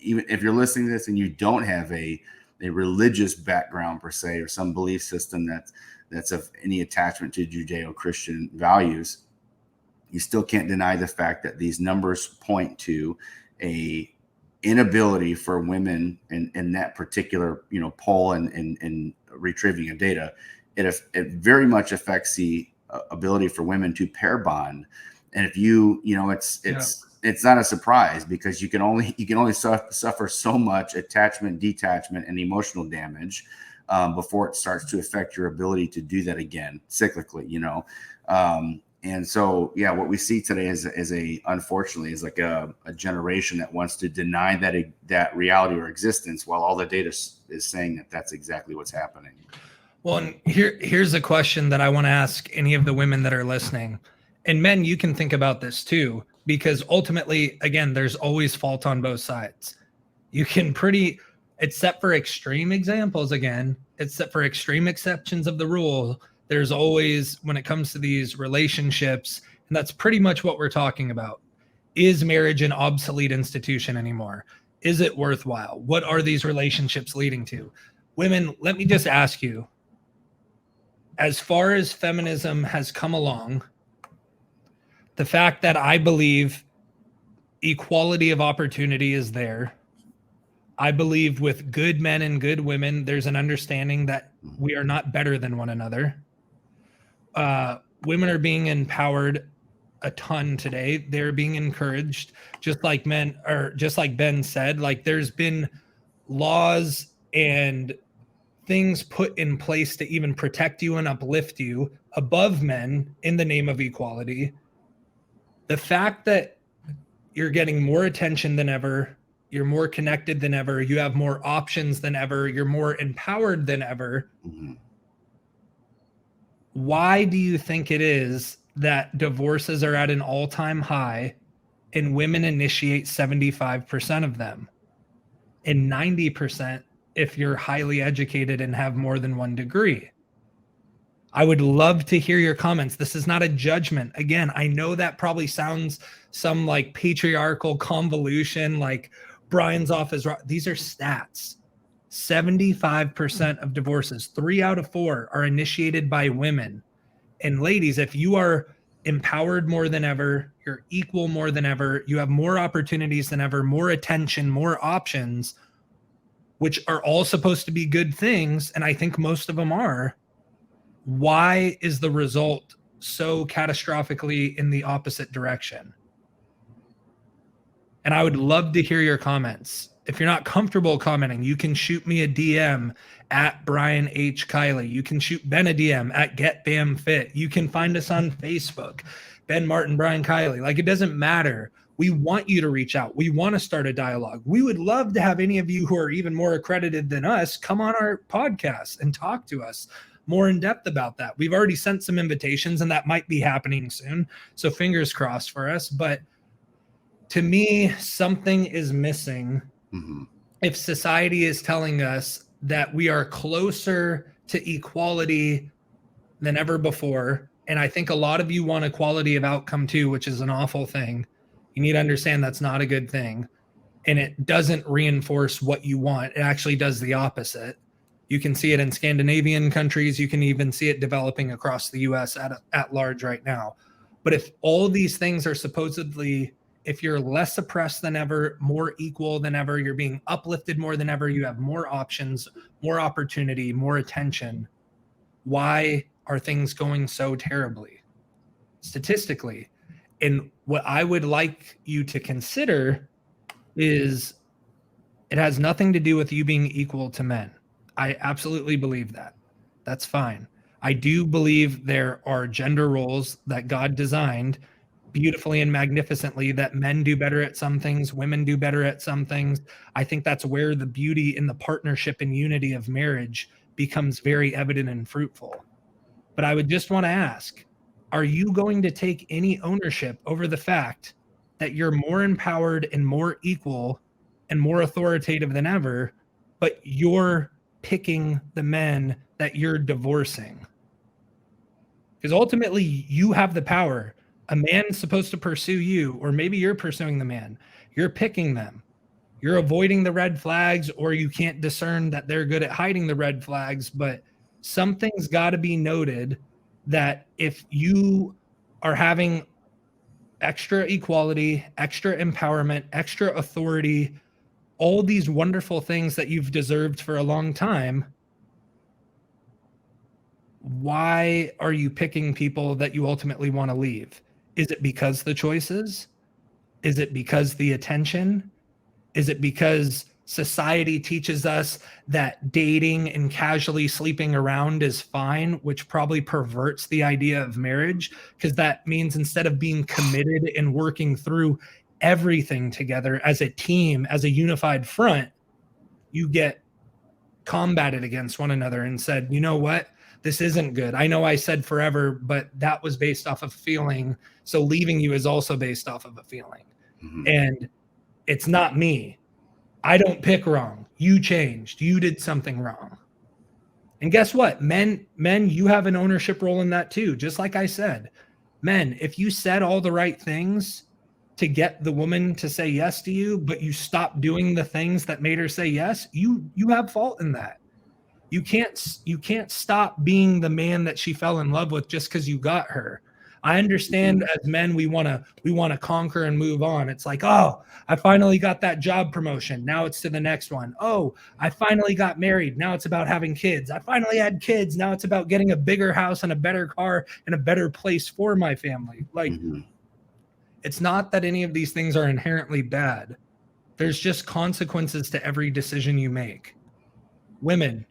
Even if you're listening to this and you don't have a religious background per se, or some belief system that's of any attachment to Judeo-Christian values, you still can't deny the fact that these numbers point to a inability for women in that particular poll and retrieving of data. It very much affects the ability for women to pair bond. And if it's not a surprise, because you can only suffer so much attachment, detachment, and emotional damage before it starts to affect your ability to do that again cyclically. And so, yeah, what we see today is unfortunately is like a generation that wants to deny that reality or existence, while all the data is saying that that's exactly what's happening. Well, and here's a question that I want to ask any of the women that are listening, and men, you can think about this too, because ultimately, again, there's always fault on both sides. You can except for extreme examples, again, except for extreme exceptions of the rule, there's always, when it comes to these relationships, and that's pretty much what we're talking about. Is marriage an obsolete institution anymore? Is it worthwhile? What are these relationships leading to? Women, let me just ask you, as far as feminism has come along, the fact that I believe equality of opportunity is there, I believe with good men and good women, there's an understanding that we are not better than one another. Women are being empowered a ton today. They're being encouraged, just like men, or just like Ben said, like there's been laws and things put in place to even protect you and uplift you above men in the name of equality. The fact that you're getting more attention than ever, you're more connected than ever, you have more options than ever, you're more empowered than ever. Mm-hmm. Why do you think it is that divorces are at an all-time high and women initiate 75% of them and 90% if you're highly educated and have more than one degree? I would love to hear your comments. This is not a judgment. Again, I know that probably sounds some like patriarchal convolution, like Brian's off his rock. These are stats. 75% of divorces, 3 out of 4, are initiated by women. And ladies, if you are empowered more than ever, you're equal more than ever, you have more opportunities than ever, more attention, more options, which are all supposed to be good things, and I think most of them are, why is the result so catastrophically in the opposite direction? And I would love to hear your comments. If you're not comfortable commenting, you can shoot me a DM at Brian H. Kiley. You can shoot Ben a DM at GetBamFit. You can find us on Facebook, Ben Martin, Brian Kiley. Like, it doesn't matter. We want you to reach out. We want to start a dialogue. We would love to have any of you who are even more accredited than us come on our podcast and talk to us more in depth about that. We've already sent some invitations and that might be happening soon. So fingers crossed for us. But to me, something is missing. Mm-hmm. If society is telling us that we are closer to equality than ever before, and I think a lot of you want equality of outcome too, which is an awful thing. You need to understand that's not a good thing. And it doesn't reinforce what you want. It actually does the opposite. You can see it in Scandinavian countries. You can even see it developing across the US at large right now. But if all these things are supposedly, if you're less oppressed than ever, more equal than ever, you're being uplifted more than ever, you have more options, more opportunity, more attention, why are things going so terribly statistically? And what I would like you to consider is it has nothing to do with you being equal to men. I absolutely believe that. That's fine. I do believe there are gender roles that God designed beautifully and magnificently, that men do better at some things, women do better at some things. I think that's where the beauty in the partnership and unity of marriage becomes very evident and fruitful. But I would just want to ask, are you going to take any ownership over the fact that you're more empowered and more equal and more authoritative than ever, but you're picking the men that you're divorcing? Because ultimately you have the power. A man's supposed to pursue you, or maybe you're pursuing the man. You're picking them. You're avoiding the red flags, or you can't discern that they're good at hiding the red flags. But something's got to be noted that if you are having extra equality, extra empowerment, extra authority, all these wonderful things that you've deserved for a long time, why are you picking people that you ultimately want to leave? Is it because the choices? Is it because the attention? Is it because Society teaches us that dating and casually sleeping around is fine, which probably perverts the idea of marriage, because that means instead of being committed and working through everything together as a team, as a unified front, you get combated against one another and said, you know what? This isn't good. I know I said forever, but that was based off of feeling. So leaving you is also based off of a feeling. Mm-hmm. And it's not me. I don't pick wrong. You changed. You did something wrong. And guess what? Men, you have an ownership role in that too. Just like I said, men, if you said all the right things to get the woman to say yes to you, but you stopped doing the things that made her say yes, you have fault in that. You can't stop being the man that she fell in love with just because you got her. I understand as men, we want to conquer and move on. It's like, oh, I finally got that job promotion. Now it's to the next one. Oh, I finally got married. Now it's about having kids. I finally had kids. Now it's about getting a bigger house and a better car and a better place for my family. Like, it's not that any of these things are inherently bad. There's just consequences to every decision you make. Women,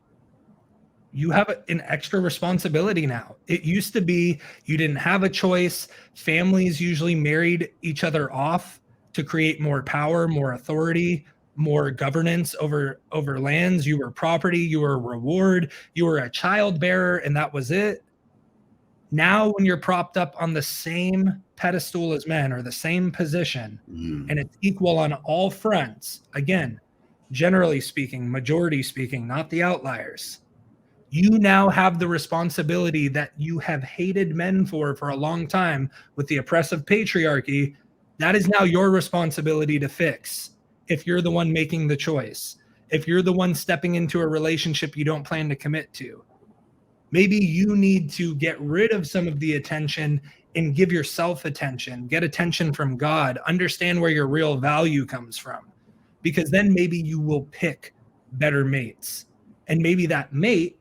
you have an extra responsibility now. It used to be you didn't have a choice. Families usually married each other off to create more power, more authority, more governance over lands. You were property, you were a reward, you were a child bearer, and that was it. Now, when you're propped up on the same pedestal as men or the same position, and it's equal on all fronts, again, generally speaking, majority speaking, not the outliers, you now have the responsibility that you have hated men for a long time with the oppressive patriarchy. That is now your responsibility to fix if you're the one making the choice, if you're the one stepping into a relationship you don't plan to commit to. Maybe you need to get rid of some of the attention and give yourself attention, get attention from God, understand where your real value comes from, because then maybe you will pick better mates. And maybe that mate,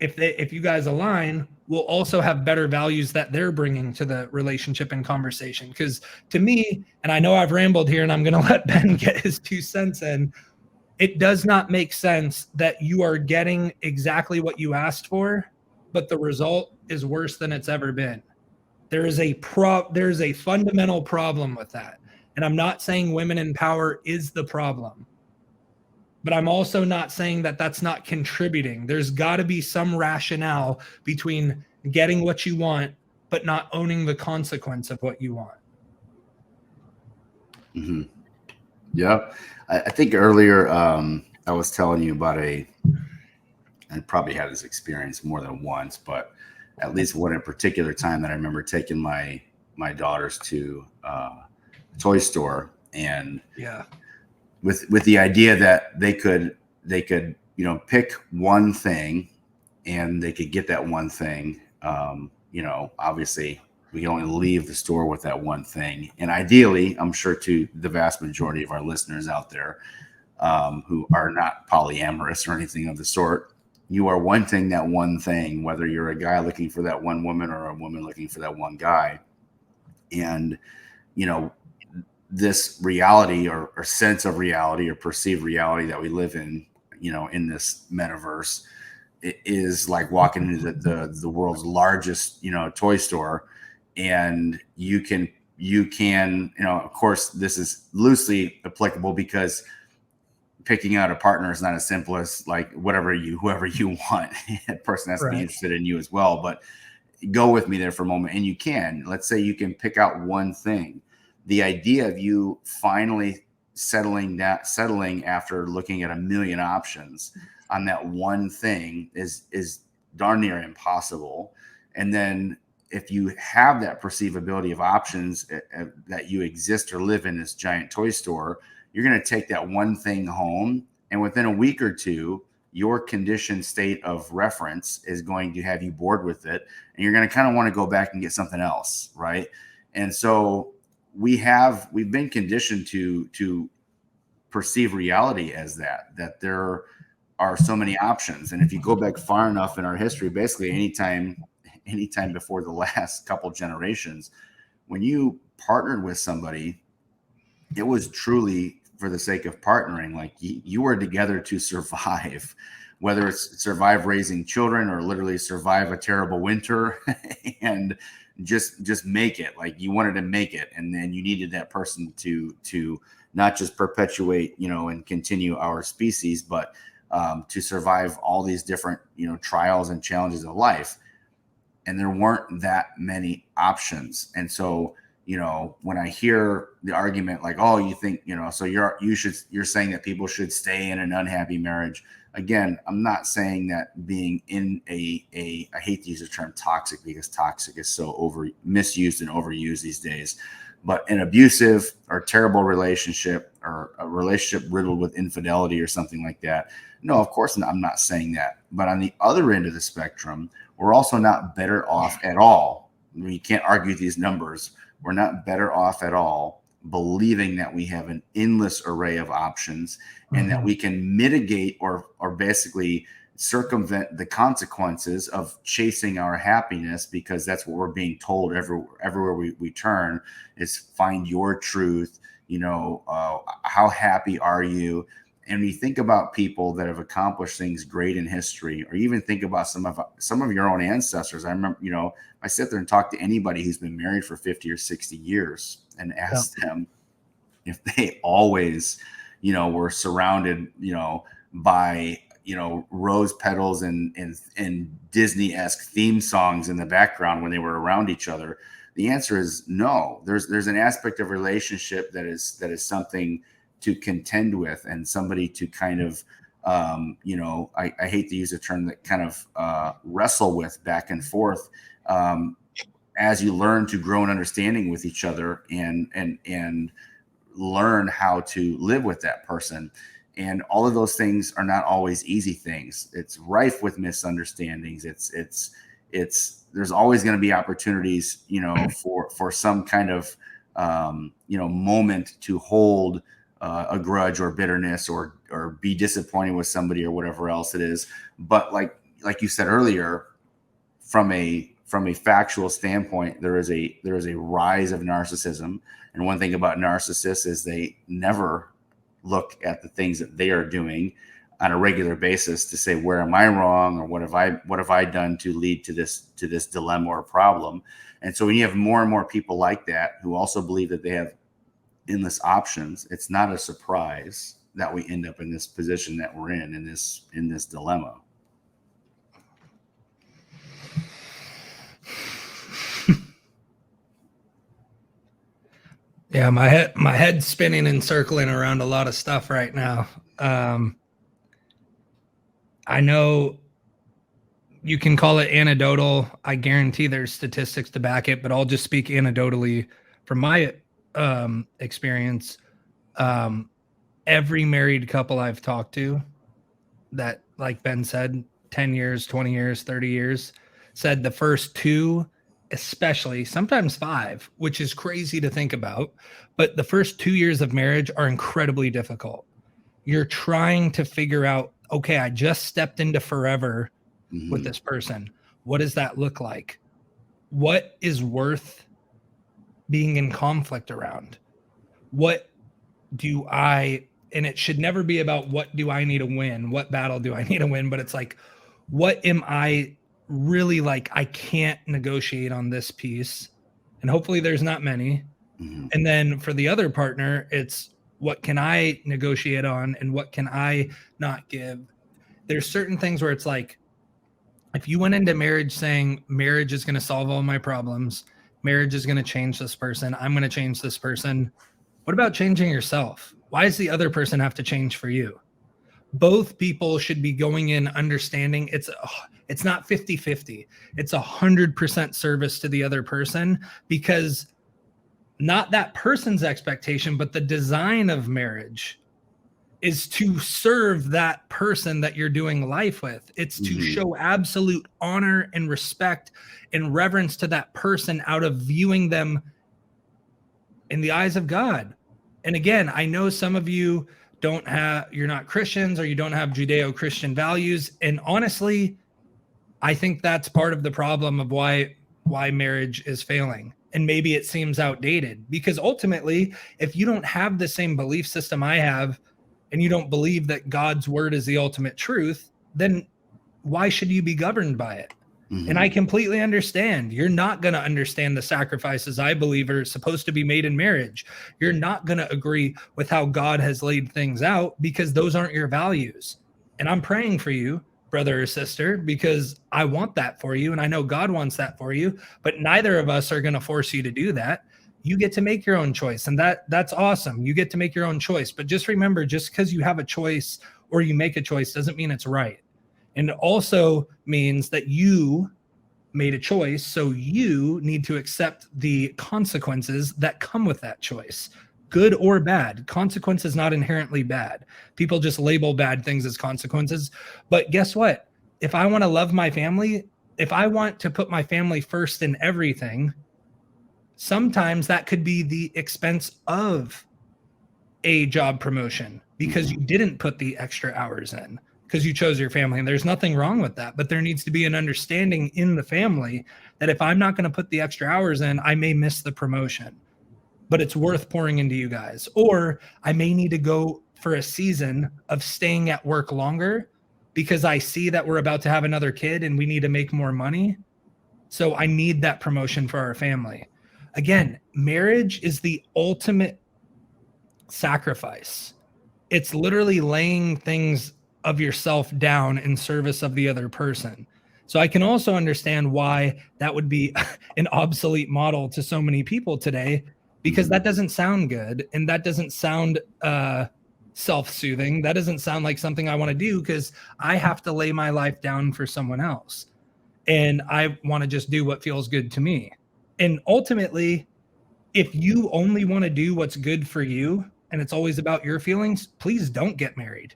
if you guys align, will also have better values that they're bringing to the relationship and conversation. Because to me, and I know I've rambled here and I'm going to let Ben get his 2 cents in, it does not make sense that you are getting exactly what you asked for, but the result is worse than it's ever been. There is a fundamental problem with that. And I'm not saying women in power is the problem, but I'm also not saying that that's not contributing. There's got to be some rationale between getting what you want, but not owning the consequence of what you want. Mm-hmm. Yeah. I think earlier I was telling you about I probably had this experience more than once, but at least one in a particular time that I remember taking my daughters to a toy store, and with the idea that they could pick one thing and they could get that one thing. Obviously we can only leave the store with that one thing. And ideally, I'm sure to the vast majority of our listeners out there who are not polyamorous or anything of the sort, you are wanting that one thing, whether you're a guy looking for that one woman or a woman looking for that one guy. And, this reality or sense of reality or perceived reality that we live in, in this metaverse, it is like walking into the world's largest, toy store. And you can, of course, this is loosely applicable because picking out a partner is not as simple as like whoever you want. That person has to be interested in you as well. But go with me there for a moment. And let's say you can pick out one thing. The idea of you finally settling after looking at a million options on that one thing is darn near impossible. And then if you have that perceivability of options that you exist or live in this giant toy store, you're going to take that one thing home, and within a week or two, your conditioned state of reference is going to have you bored with it, and you're going to kind of want to go back and get something else, right? And so we've been conditioned to perceive reality as that there are so many options. And if you go back far enough in our history, basically anytime before the last couple generations, when you partnered with somebody, it was truly for the sake of partnering. Like you are together to survive, whether it's survive raising children or literally survive a terrible winter and just make it. Like you wanted to make it, and then you needed that person to not just perpetuate, and continue our species, but to survive all these different, trials and challenges of life. And there weren't that many options. And so, when I hear the argument like, oh, you think, so you're saying that people should stay in an unhappy marriage. Again, I'm not saying that being in I hate to use the term toxic, because toxic is so misused and overused these days, but an abusive or terrible relationship, or a relationship riddled with infidelity or something like that. No, of course not. I'm not saying that. But on the other end of the spectrum, we're also not better off at all. You can't argue these numbers. We're not better off at all believing that we have an endless array of options, and that we can mitigate or basically circumvent the consequences of chasing our happiness, because that's what we're being told everywhere we turn is find your truth. How happy are you? And we think about people that have accomplished things great in history, or even think about some of your own ancestors. I remember, I sit there and talk to anybody who's been married for 50 or 60 years and ask them if they always, were surrounded, by, rose petals and Disney-esque theme songs in the background when they were around each other. The answer is no. There's an aspect of relationship that is something to contend with, and somebody to kind of, I hate to use a term, that kind of wrestle with back and forth as you learn to grow in understanding with each other and learn how to live with that person. And all of those things are not always easy things. It's rife with misunderstandings. There's always going to be opportunities, for some kind of, moment to hold a grudge or bitterness or be disappointed with somebody or whatever else it is. But like you said earlier, from a factual standpoint, there is a rise of narcissism. And one thing about narcissists is they never look at the things that they are doing on a regular basis to say, where am I wrong? Or what have I done to lead to this dilemma or problem? And so when you have more and more people like that, who also believe that they have endless options, it's not a surprise that we end up in this position that we're in this dilemma. Yeah, my head's spinning and circling around a lot of stuff right now. I know you can call it anecdotal. I guarantee there's statistics to back it, but I'll just speak anecdotally from my experience. Every married couple I've talked to that, like Ben said, 10 years, 20 years, 30 years, said the first 2, especially, sometimes 5, which is crazy to think about, but the first 2 years of marriage are incredibly difficult. You're trying to figure out, okay, I just stepped into forever with this person. What does that look like? What is worth being in conflict around? And it should never be about what do I need to win? What battle do I need to win? But it's like, what am I really like? I can't negotiate on this piece. And hopefully there's not many. And then for the other partner, it's what can I negotiate on and what can I not give? There's certain things where it's like, if you went into marriage saying marriage is going to solve all my problems, marriage is going to change this person, I'm going to change this person. What about changing yourself? Why does the other person have to change for you? Both people should be going in understanding it's not 50-50. It's 100% service to the other person, because not that person's expectation, but the design of marriage is to serve that person that you're doing life with. It's to show absolute honor and respect and reverence to that person out of viewing them in the eyes of God. And again, I know some of you you're not Christians, or you don't have Judeo-Christian values. And honestly, I think that's part of the problem of why marriage is failing. and maybe it seems outdated, because ultimately, if you don't have the same belief system I have, and you don't believe that God's word is the ultimate truth, then why should you be governed by it? And I completely understand. You're not going to understand the sacrifices I believe are supposed to be made in marriage. You're not going to agree with how God has laid things out, because those aren't your values. And I'm praying for you, brother or sister, because I want that for you. And I know God wants that for you, but neither of us are going to force you to do that. You get to make your own choice. And that's awesome. You get to make your own choice. But just remember, just because you have a choice or you make a choice doesn't mean it's right. And it also means that you made a choice, so you need to accept the consequences that come with that choice, good or bad. Consequence is not inherently bad. People just label bad things as consequences. But guess what? If I want to love my family, if I want to put my family first in everything, sometimes that could be the expense of a job promotion, because you didn't put the extra hours in, because you chose your family. And there's nothing wrong with that, but there needs to be an understanding in the family that if I'm not going to put the extra hours in, I may miss the promotion, but it's worth pouring into you guys. Or I may need to go for a season of staying at work longer because I see that we're about to have another kid and we need to make more money. So I need that promotion for our family. Again, marriage is the ultimate sacrifice. It's literally laying things of yourself down in service of the other person. So I can also understand why that would be an obsolete model to so many people today, because that doesn't sound good, and that doesn't sound self-soothing. That doesn't sound like something I want to do, because I have to lay my life down for someone else, and I want to just do what feels good to me. And ultimately, if you only want to do what's good for you and it's always about your feelings, please don't get married,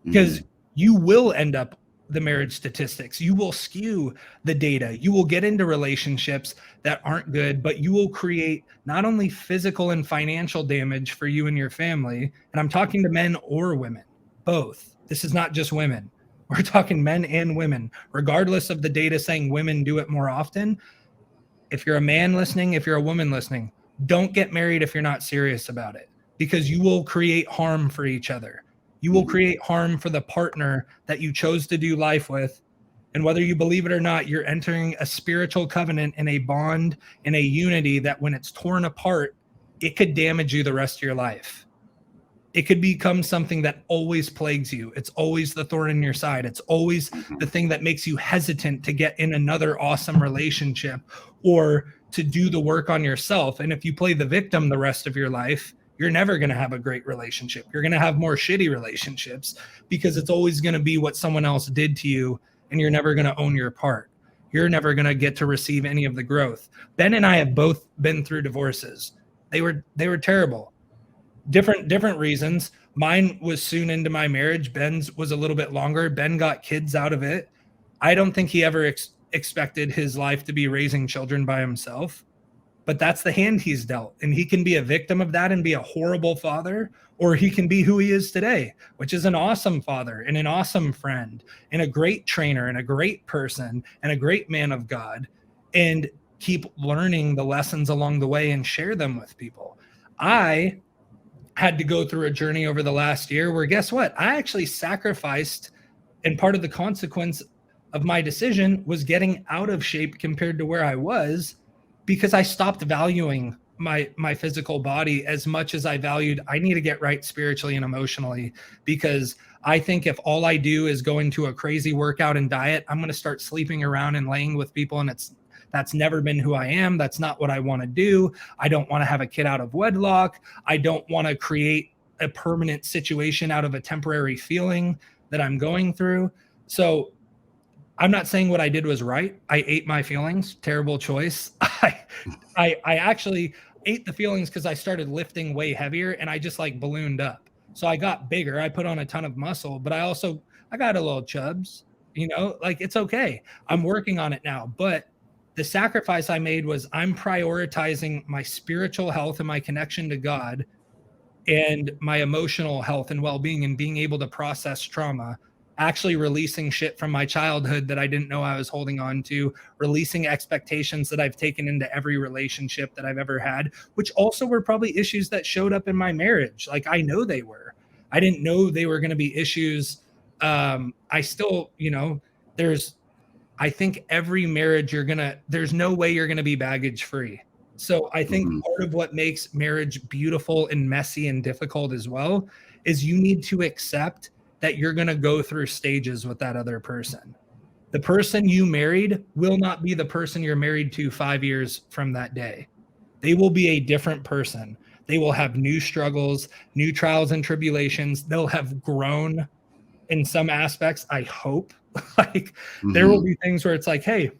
because you will end up the marriage statistics. You will skew the data. You will get into relationships that aren't good, but you will create not only physical and financial damage for you and your family. And I'm talking to men or women, both. This is not just women. We're talking men and women, regardless of the data saying women do it more often. If you're a man listening, if you're a woman listening, don't get married if you're not serious about it, because you will create harm for each other. You will create harm for the partner that you chose to do life with. And whether you believe it or not, you're entering a spiritual covenant and a bond and a unity that when it's torn apart, it could damage you the rest of your life. It could become something that always plagues you. It's always the thorn in your side. It's always the thing that makes you hesitant to get in another awesome relationship or to do the work on yourself. And if you play the victim the rest of your life, you're never going to have a great relationship. You're going to have more shitty relationships, because it's always going to be what someone else did to you, and you're never going to own your part. You're never going to get to receive any of the growth. Ben and I have both been through divorces. They were terrible. Different reasons. Mine was soon into my marriage. Ben's was a little bit longer. Ben got kids out of it. I don't think he ever expected his life to be raising children by himself. But that's the hand he's dealt. And he can be a victim of that and be a horrible father, or he can be who he is today, which is an awesome father and an awesome friend and a great trainer and a great person and a great man of God, and keep learning the lessons along the way and share them with people. I had to go through a journey over the last year where, guess what? I actually sacrificed, and part of the consequence of my decision was getting out of shape compared to where I was, because I stopped valuing my physical body as much as I valued, I need to get right spiritually and emotionally, because I think if all I do is go into a crazy workout and diet, I'm going to start sleeping around and laying with people. And that's never been who I am. That's not what I want to do. I don't want to have a kid out of wedlock. I don't want to create a permanent situation out of a temporary feeling that I'm going through. So I'm not saying what I did was right. I ate my feelings. Terrible choice. I actually ate the feelings because I started lifting way heavier and I just like ballooned up. So I got bigger. I put on a ton of muscle, but I got a little chubs, like it's okay. I'm working on it now. But the sacrifice I made was I'm prioritizing my spiritual health and my connection to God and my emotional health and well-being and being able to process trauma actually releasing shit from my childhood that I didn't know I was holding on to, releasing expectations that I've taken into every relationship that I've ever had, which also were probably issues that showed up in my marriage. Like, I know they were. I didn't know they were going to be issues. I still, I think every marriage there's no way you're going to be baggage free. So I think part of what makes marriage beautiful and messy and difficult as well is you need to accept that you're going to go through stages with that other person. The person you married will not be the person you're married to 5 years from that day. They will be a different person. They will have new struggles, new trials and tribulations. They'll have grown in some aspects, I hope. Like, there will be things where it's like, hey,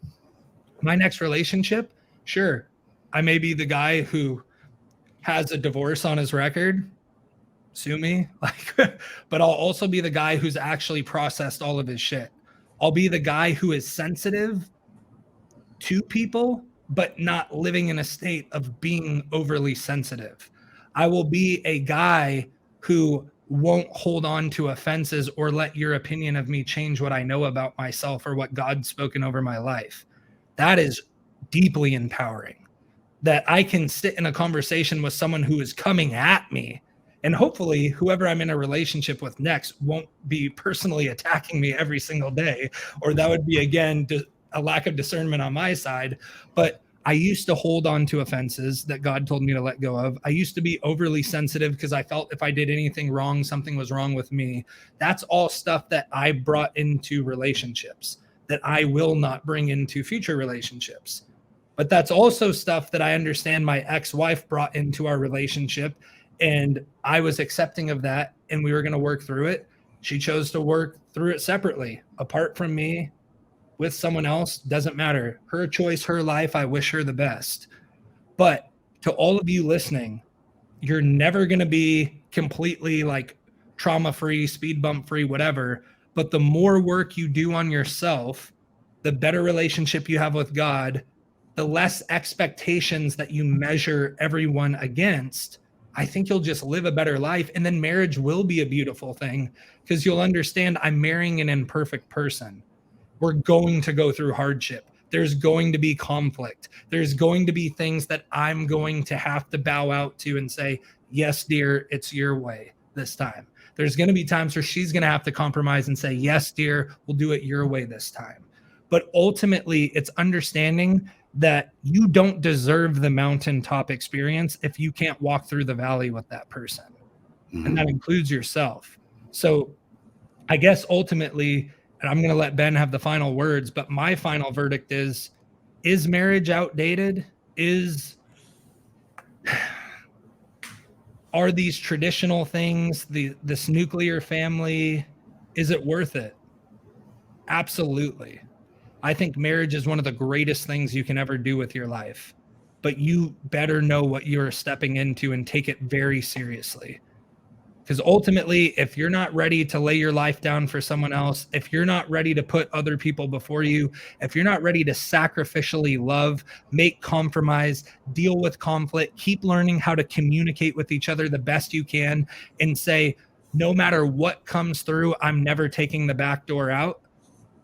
my next relationship, sure, I may be the guy who has a divorce on his record, sue me, like, but I'll also be the guy who's actually processed all of his shit. I'll be the guy who is sensitive to people, but not living in a state of being overly sensitive. I will be a guy who won't hold on to offenses or let your opinion of me change what I know about myself or what God's spoken over my life. That is deeply empowering, that I can sit in a conversation with someone who is coming at me, and hopefully whoever I'm in a relationship with next won't be personally attacking me every single day, or that would be, again, a lack of discernment on my side. But I used to hold on to offenses that God told me to let go of. I used to be overly sensitive because I felt if I did anything wrong, something was wrong with me. That's all stuff that I brought into relationships that I will not bring into future relationships. But that's also stuff that I understand my ex-wife brought into our relationship, and I was accepting of that, and we were going to work through it. She chose to work through it separately, apart from me, with someone else. Doesn't matter. Her choice, her life. I wish her the best. But to all of you listening, you're never going to be completely like trauma-free, speed bump-free, whatever. But the more work you do on yourself, the better relationship you have with God, the less expectations that you measure everyone against, I think you'll just live a better life. And then marriage will be a beautiful thing because you'll understand I'm marrying an imperfect person. We're going to go through hardship. There's going to be conflict. There's going to be things that I'm going to have to bow out to and say, yes, dear, it's your way this time. There's going to be times where she's going to have to compromise and say, yes, dear, we'll do it your way this time. But ultimately, it's understanding that you don't deserve the mountaintop experience if you can't walk through the valley with that person. And that includes yourself. So I guess ultimately, and I'm going to let Ben have the final words, but my final verdict is marriage outdated? Are these traditional things, this nuclear family, is it worth it? Absolutely. I think marriage is one of the greatest things you can ever do with your life, but you better know what you're stepping into and take it very seriously. Because ultimately, if you're not ready to lay your life down for someone else, if you're not ready to put other people before you, if you're not ready to sacrificially love, make compromise, deal with conflict, keep learning how to communicate with each other the best you can, and say, no matter what comes through, I'm never taking the back door out,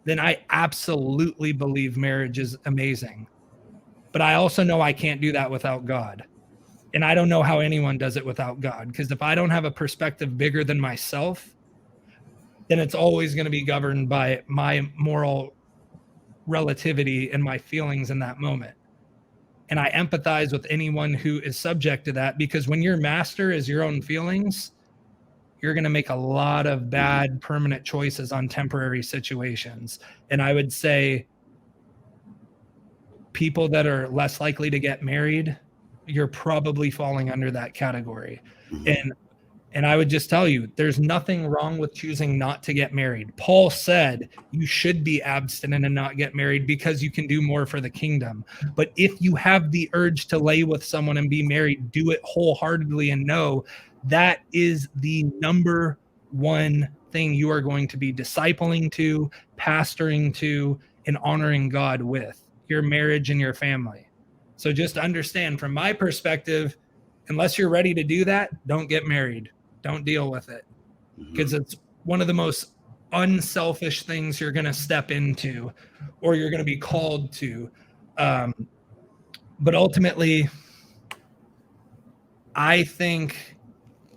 then I absolutely believe marriage is amazing. But I also know I can't do that without God. And I don't know how anyone does it without God, because if I don't have a perspective bigger than myself, then it's always going to be governed by my moral relativity and my feelings in that moment. And I empathize with anyone who is subject to that, because when your master is your own feelings, you're going to make a lot of bad permanent choices on temporary situations. And I would say people that are less likely to get married, you're probably falling under that category. And I would just tell you, there's nothing wrong with choosing not to get married. Paul said you should be abstinent and not get married because you can do more for the kingdom. But if you have the urge to lay with someone and be married, do it wholeheartedly and know that is the number one thing you are going to be discipling to, pastoring to, and honoring God with, your marriage and your family. So just understand, from my perspective, unless you're ready to do that, don't get married. Don't deal with it, because it's one of the most unselfish things you're going to step into or you're going to be called to. But ultimately, I think,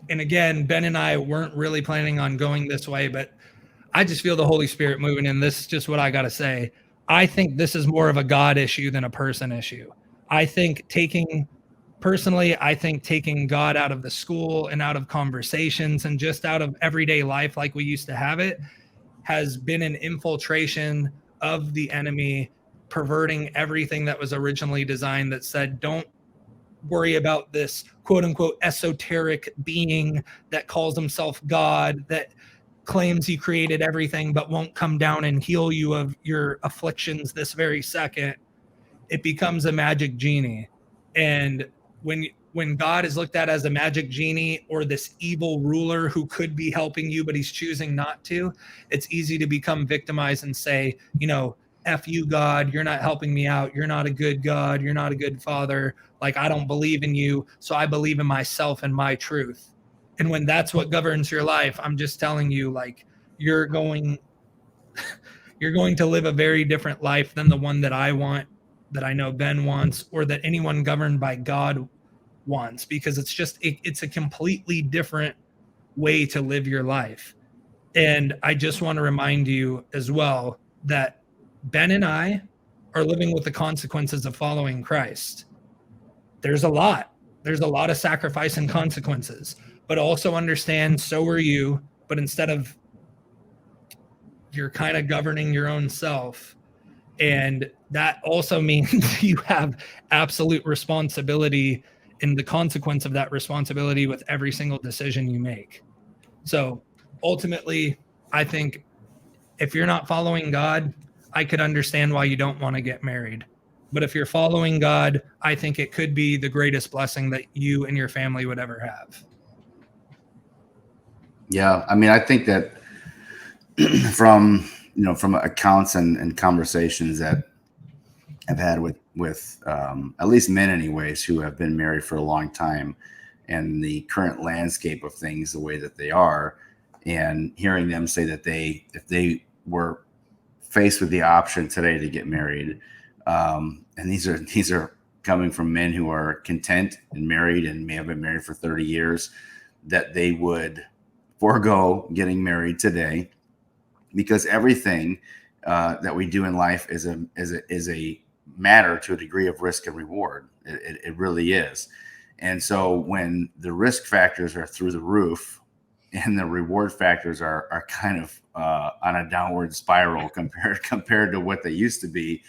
and again, Ben and I weren't really planning on going this way, but I just feel the Holy Spirit moving, and this is just what I got to say. I think this is more of a God issue than a person issue. I think taking God out of the school and out of conversations and just out of everyday life like we used to have it has been an infiltration of the enemy, perverting everything that was originally designed, that said, don't worry about this quote unquote esoteric being that calls himself God, that claims he created everything but won't come down and heal you of your afflictions this very second. It becomes a magic genie. And when God is looked at as a magic genie or this evil ruler who could be helping you but he's choosing not to, it's easy to become victimized and say, F you, God, you're not helping me out. You're not a good God. You're not a good father. Like, I don't believe in you, so I believe in myself and my truth. And when that's what governs your life, I'm just telling you, like, you're going to live a very different life than the one that I want, that I know Ben wants, or that anyone governed by God wants, because it's a completely different way to live your life. And I just want to remind you as well that Ben and I are living with the consequences of following Christ. There's a lot of sacrifice and consequences, but also understand so are you. But instead of, you're kind of governing your own self. And that also means you have absolute responsibility in the consequence of that responsibility with every single decision you make. So ultimately, I think if you're not following God, I could understand why you don't want to get married. But if you're following God, I think it could be the greatest blessing that you and your family would ever have. Yeah. I mean, I think that from accounts and conversations that I've had with at least men anyways, who have been married for a long time, and the current landscape of things, the way that they are, and hearing them say that if they were faced with the option today to get married, and these are coming from men who are content and married and may have been married for 30 years, that they would forego getting married today, because everything that we do in life is a matter to a degree of risk and reward. It really is. And so when the risk factors are through the roof and the reward factors are kind of on a downward spiral compared to what they used to be,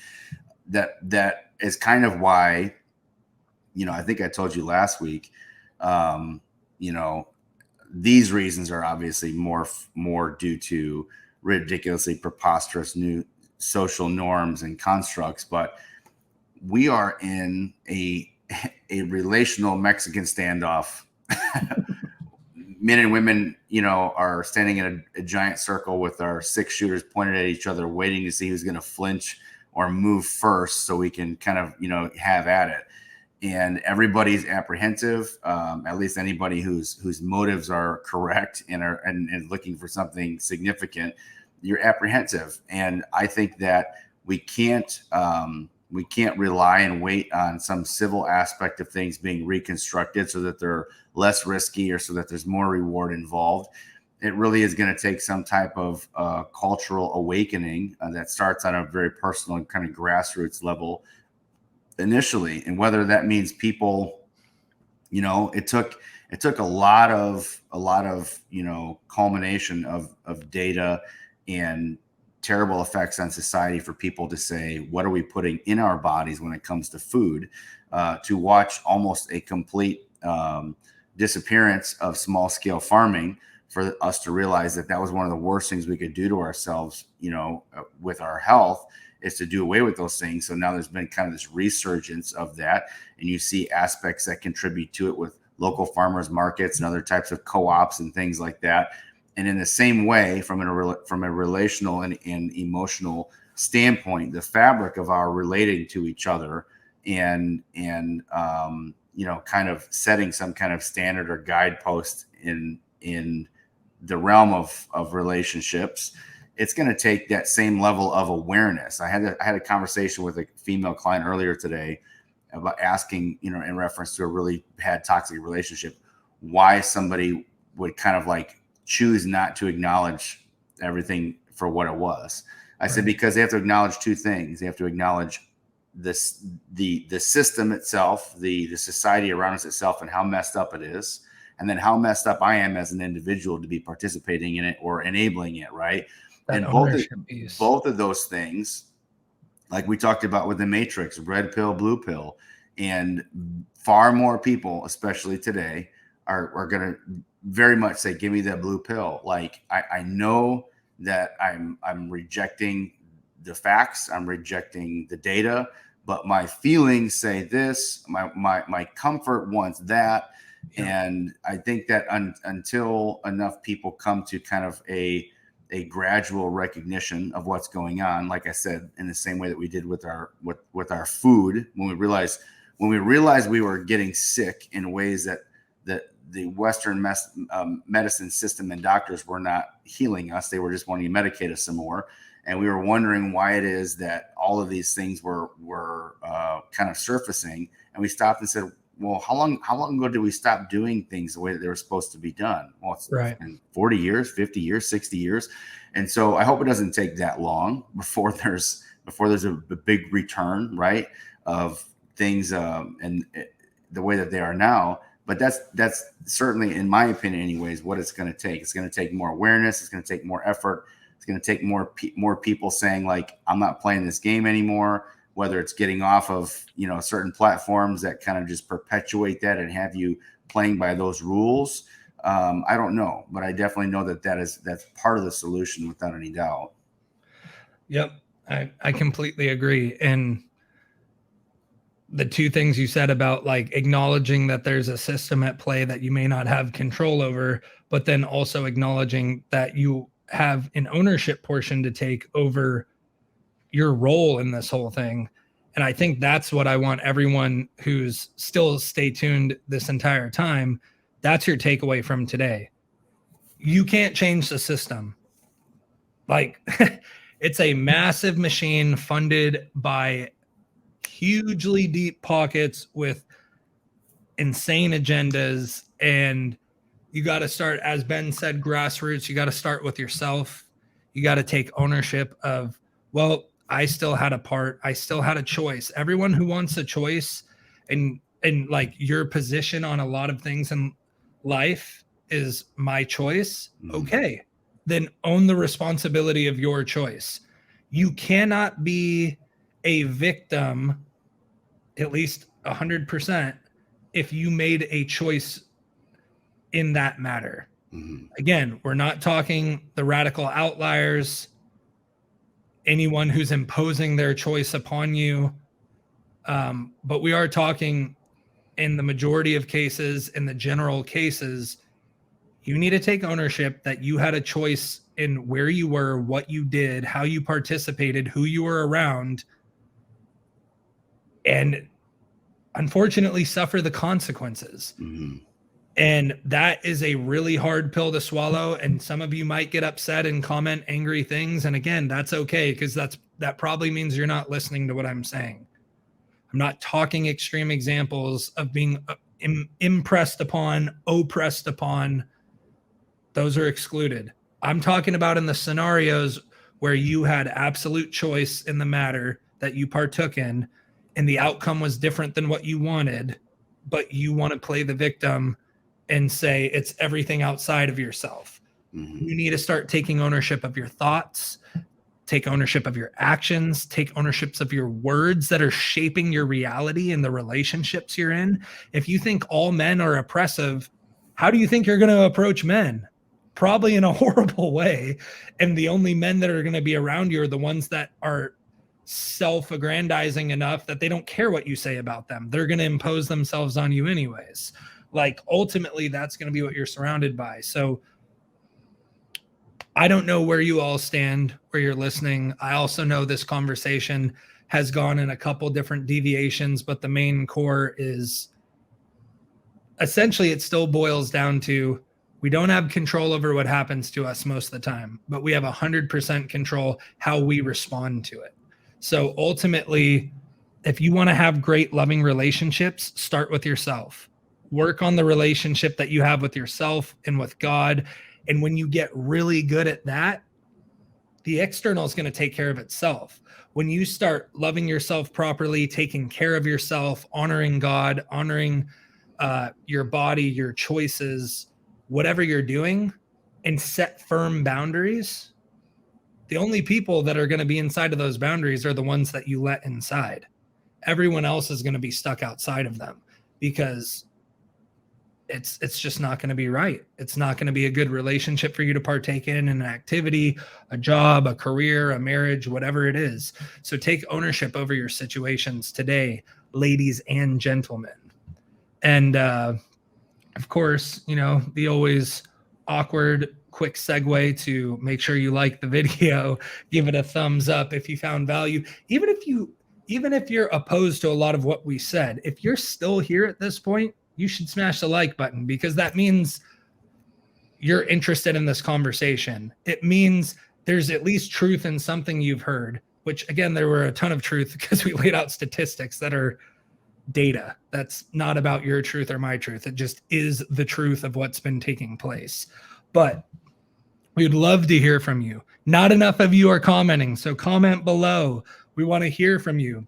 that is kind of why, I think I told you last week, these reasons are obviously more due to ridiculously preposterous new social norms and constructs, but we are in a relational Mexican standoff. Men and women, are standing in a giant circle with our 6 shooters pointed at each other, waiting to see who's going to flinch or move first, so we can kind of, have at it. And everybody's apprehensive, at least anybody whose motives are correct and looking for something significant. You're apprehensive, and I think that we can't rely and wait on some civil aspect of things being reconstructed so that they're less risky or so that there's more reward involved. It really is going to take some type of cultural awakening that starts on a very personal and kind of grassroots level initially. And whether that means people, it took a lot of culmination of data and terrible effects on society for people to say, what are we putting in our bodies when it comes to food, to watch almost a complete disappearance of small scale farming, for us to realize that was one of the worst things we could do to ourselves, with our health, is to do away with those things. So now there's been kind of this resurgence of that, and you see aspects that contribute to it with local farmers markets and other types of co-ops and things like that. And in the same way, from a relational and emotional standpoint, the fabric of our relating to each other and kind of setting some kind of standard or guidepost in the realm of relationships it's going to take that same level of awareness. I had a conversation with a female client earlier today about asking, you know, in reference to a really bad toxic relationship, why somebody would kind of like choose not to acknowledge everything for what it was. I said, because they have to acknowledge two things. They have to acknowledge this, the system itself, the society around us itself, and how messed up it is. And then how messed up I am as an individual to be participating in it or enabling it. Right. That And both of those things, like we talked about with the Matrix, red pill, blue pill, and far more people, especially today, are going to very much say, give me that blue pill. Like I know that I'm rejecting the facts, I'm rejecting the data, but my feelings say this, my comfort wants that. Yeah. And I think that until enough people come to kind of a gradual recognition of what's going on, like I said, in the same way that we did with our food, when we realized we were getting sick in ways that the Western medicine system and doctors were not healing us. They were just wanting to medicate us some more. And we were wondering why it is that all of these things were kind of surfacing. And we stopped and said, well, how long ago did we stop doing things the way that they were supposed to be done? Well, it's been 40 years, 50 years, 60 years. And so I hope it doesn't take that long before there's a big return, right, of things and the way that they are now. But that's certainly, in my opinion anyways, what it's going to take. It's going to take more awareness. It's going to take more effort. It's going to take more people saying, like, I'm not playing this game anymore, whether it's getting off of, you know, certain platforms that kind of just perpetuate that and have you playing by those rules. I don't know, but I definitely know that's part of the solution without any doubt. Yep. I completely agree. And the two things you said about like acknowledging that there's a system at play that you may not have control over, but then also acknowledging that you have an ownership portion to take over your role in this whole thing. And I think that's what I want everyone who's still stay tuned this entire time. That's your takeaway from today. You can't change the system. Like it's a massive machine funded by hugely deep pockets with insane agendas. And you got to start, as Ben said, grassroots. You got to start with yourself. You got to take ownership of, well, I still had a part. I still had a choice. Everyone who wants a choice and like your position on a lot of things in life is my choice. Okay. Then own the responsibility of your choice. You cannot be a victim, at least 100%, if you made a choice in that matter. Again, we're not talking the radical outliers, anyone who's imposing their choice upon you. But we are talking in the majority of cases, in the general cases, you need to take ownership that you had a choice in where you were, what you did, how you participated, who you were around, and unfortunately suffer the consequences. And that is a really hard pill to swallow. And some of you might get upset and comment angry things. And again, that's okay, because that probably means you're not listening to what I'm saying. I'm not talking extreme examples of being impressed upon, oppressed upon. Those are excluded. I'm talking about in the scenarios where you had absolute choice in the matter that you partook in, and the outcome was different than what you wanted, but you want to play the victim and say it's everything outside of yourself. You need to start taking ownership of your thoughts, take ownership of your actions, take ownerships of your words that are shaping your reality and the relationships you're in. If you think all men are oppressive, how do you think you're going to approach men? Probably in a horrible way. And the only men that are going to be around you are the ones that are self-aggrandizing enough that they don't care what you say about them. They're going to impose themselves on you anyways. Like ultimately that's going to be what you're surrounded by. So I don't know where you all stand, where you're listening. I also know this conversation has gone in a couple different deviations, but the main core is essentially it still boils down to We don't have control over what happens to us most of the time, but we have 100% control how we respond to it. So ultimately, if you want to have great loving relationships, start with yourself. Work on the relationship that you have with yourself and with God. And when you get really good at that, the external is going to take care of itself. When you start loving yourself properly, taking care of yourself, honoring God, honoring your body, your choices, whatever you're doing, and set firm boundaries, the only people that are going to be inside of those boundaries are the ones that you let inside. Everyone else is going to be stuck outside of them because it's just not going to be right. It's not going to be a good relationship for you to partake in an activity, a job, a career, a marriage, whatever it is. So take ownership over your situations today, ladies and gentlemen. And of course, you know, the always awkward quick segue to make sure you like the video, give it a thumbs up if you found value. Even if you're opposed to a lot of what we said, if you're still here at this point, you should smash the like button, because that means you're interested in this conversation. It means there's at least truth in something you've heard, which again, there were a ton of truth because we laid out statistics that are data. That's not about your truth or my truth. It just is the truth of what's been taking place. But we'd love to hear from you. Not enough of you are commenting, so comment below. We want to hear from you.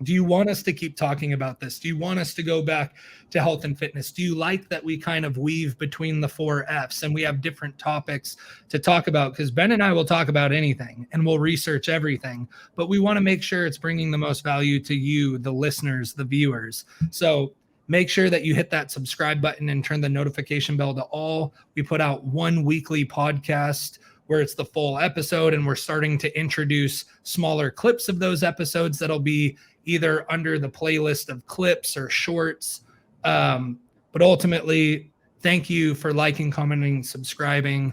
Do you want us to keep talking about this? Do you want us to go back to health and fitness? Do you like that we kind of weave between the 4 F's and we have different topics to talk about? Because Ben and I will talk about anything and we'll research everything, but we want to make sure it's bringing the most value to you, the listeners, the viewers. So make sure that you hit that subscribe button and turn the notification bell to all. We put out 1 weekly podcast where it's the full episode, and we're starting to introduce smaller clips of those episodes that'll be either under the playlist of clips or shorts. But ultimately, thank you for liking, commenting, subscribing.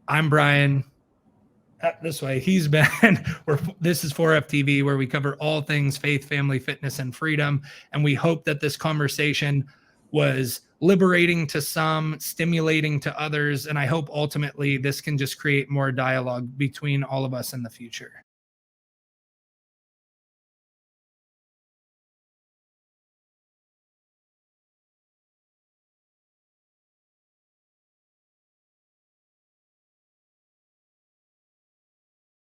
I'm Brian. This way, he's Ben. This is 4FTV, where we cover all things faith, family, fitness, and freedom. And we hope that this conversation was liberating to some, stimulating to others. And I hope ultimately this can just create more dialogue between all of us in the future.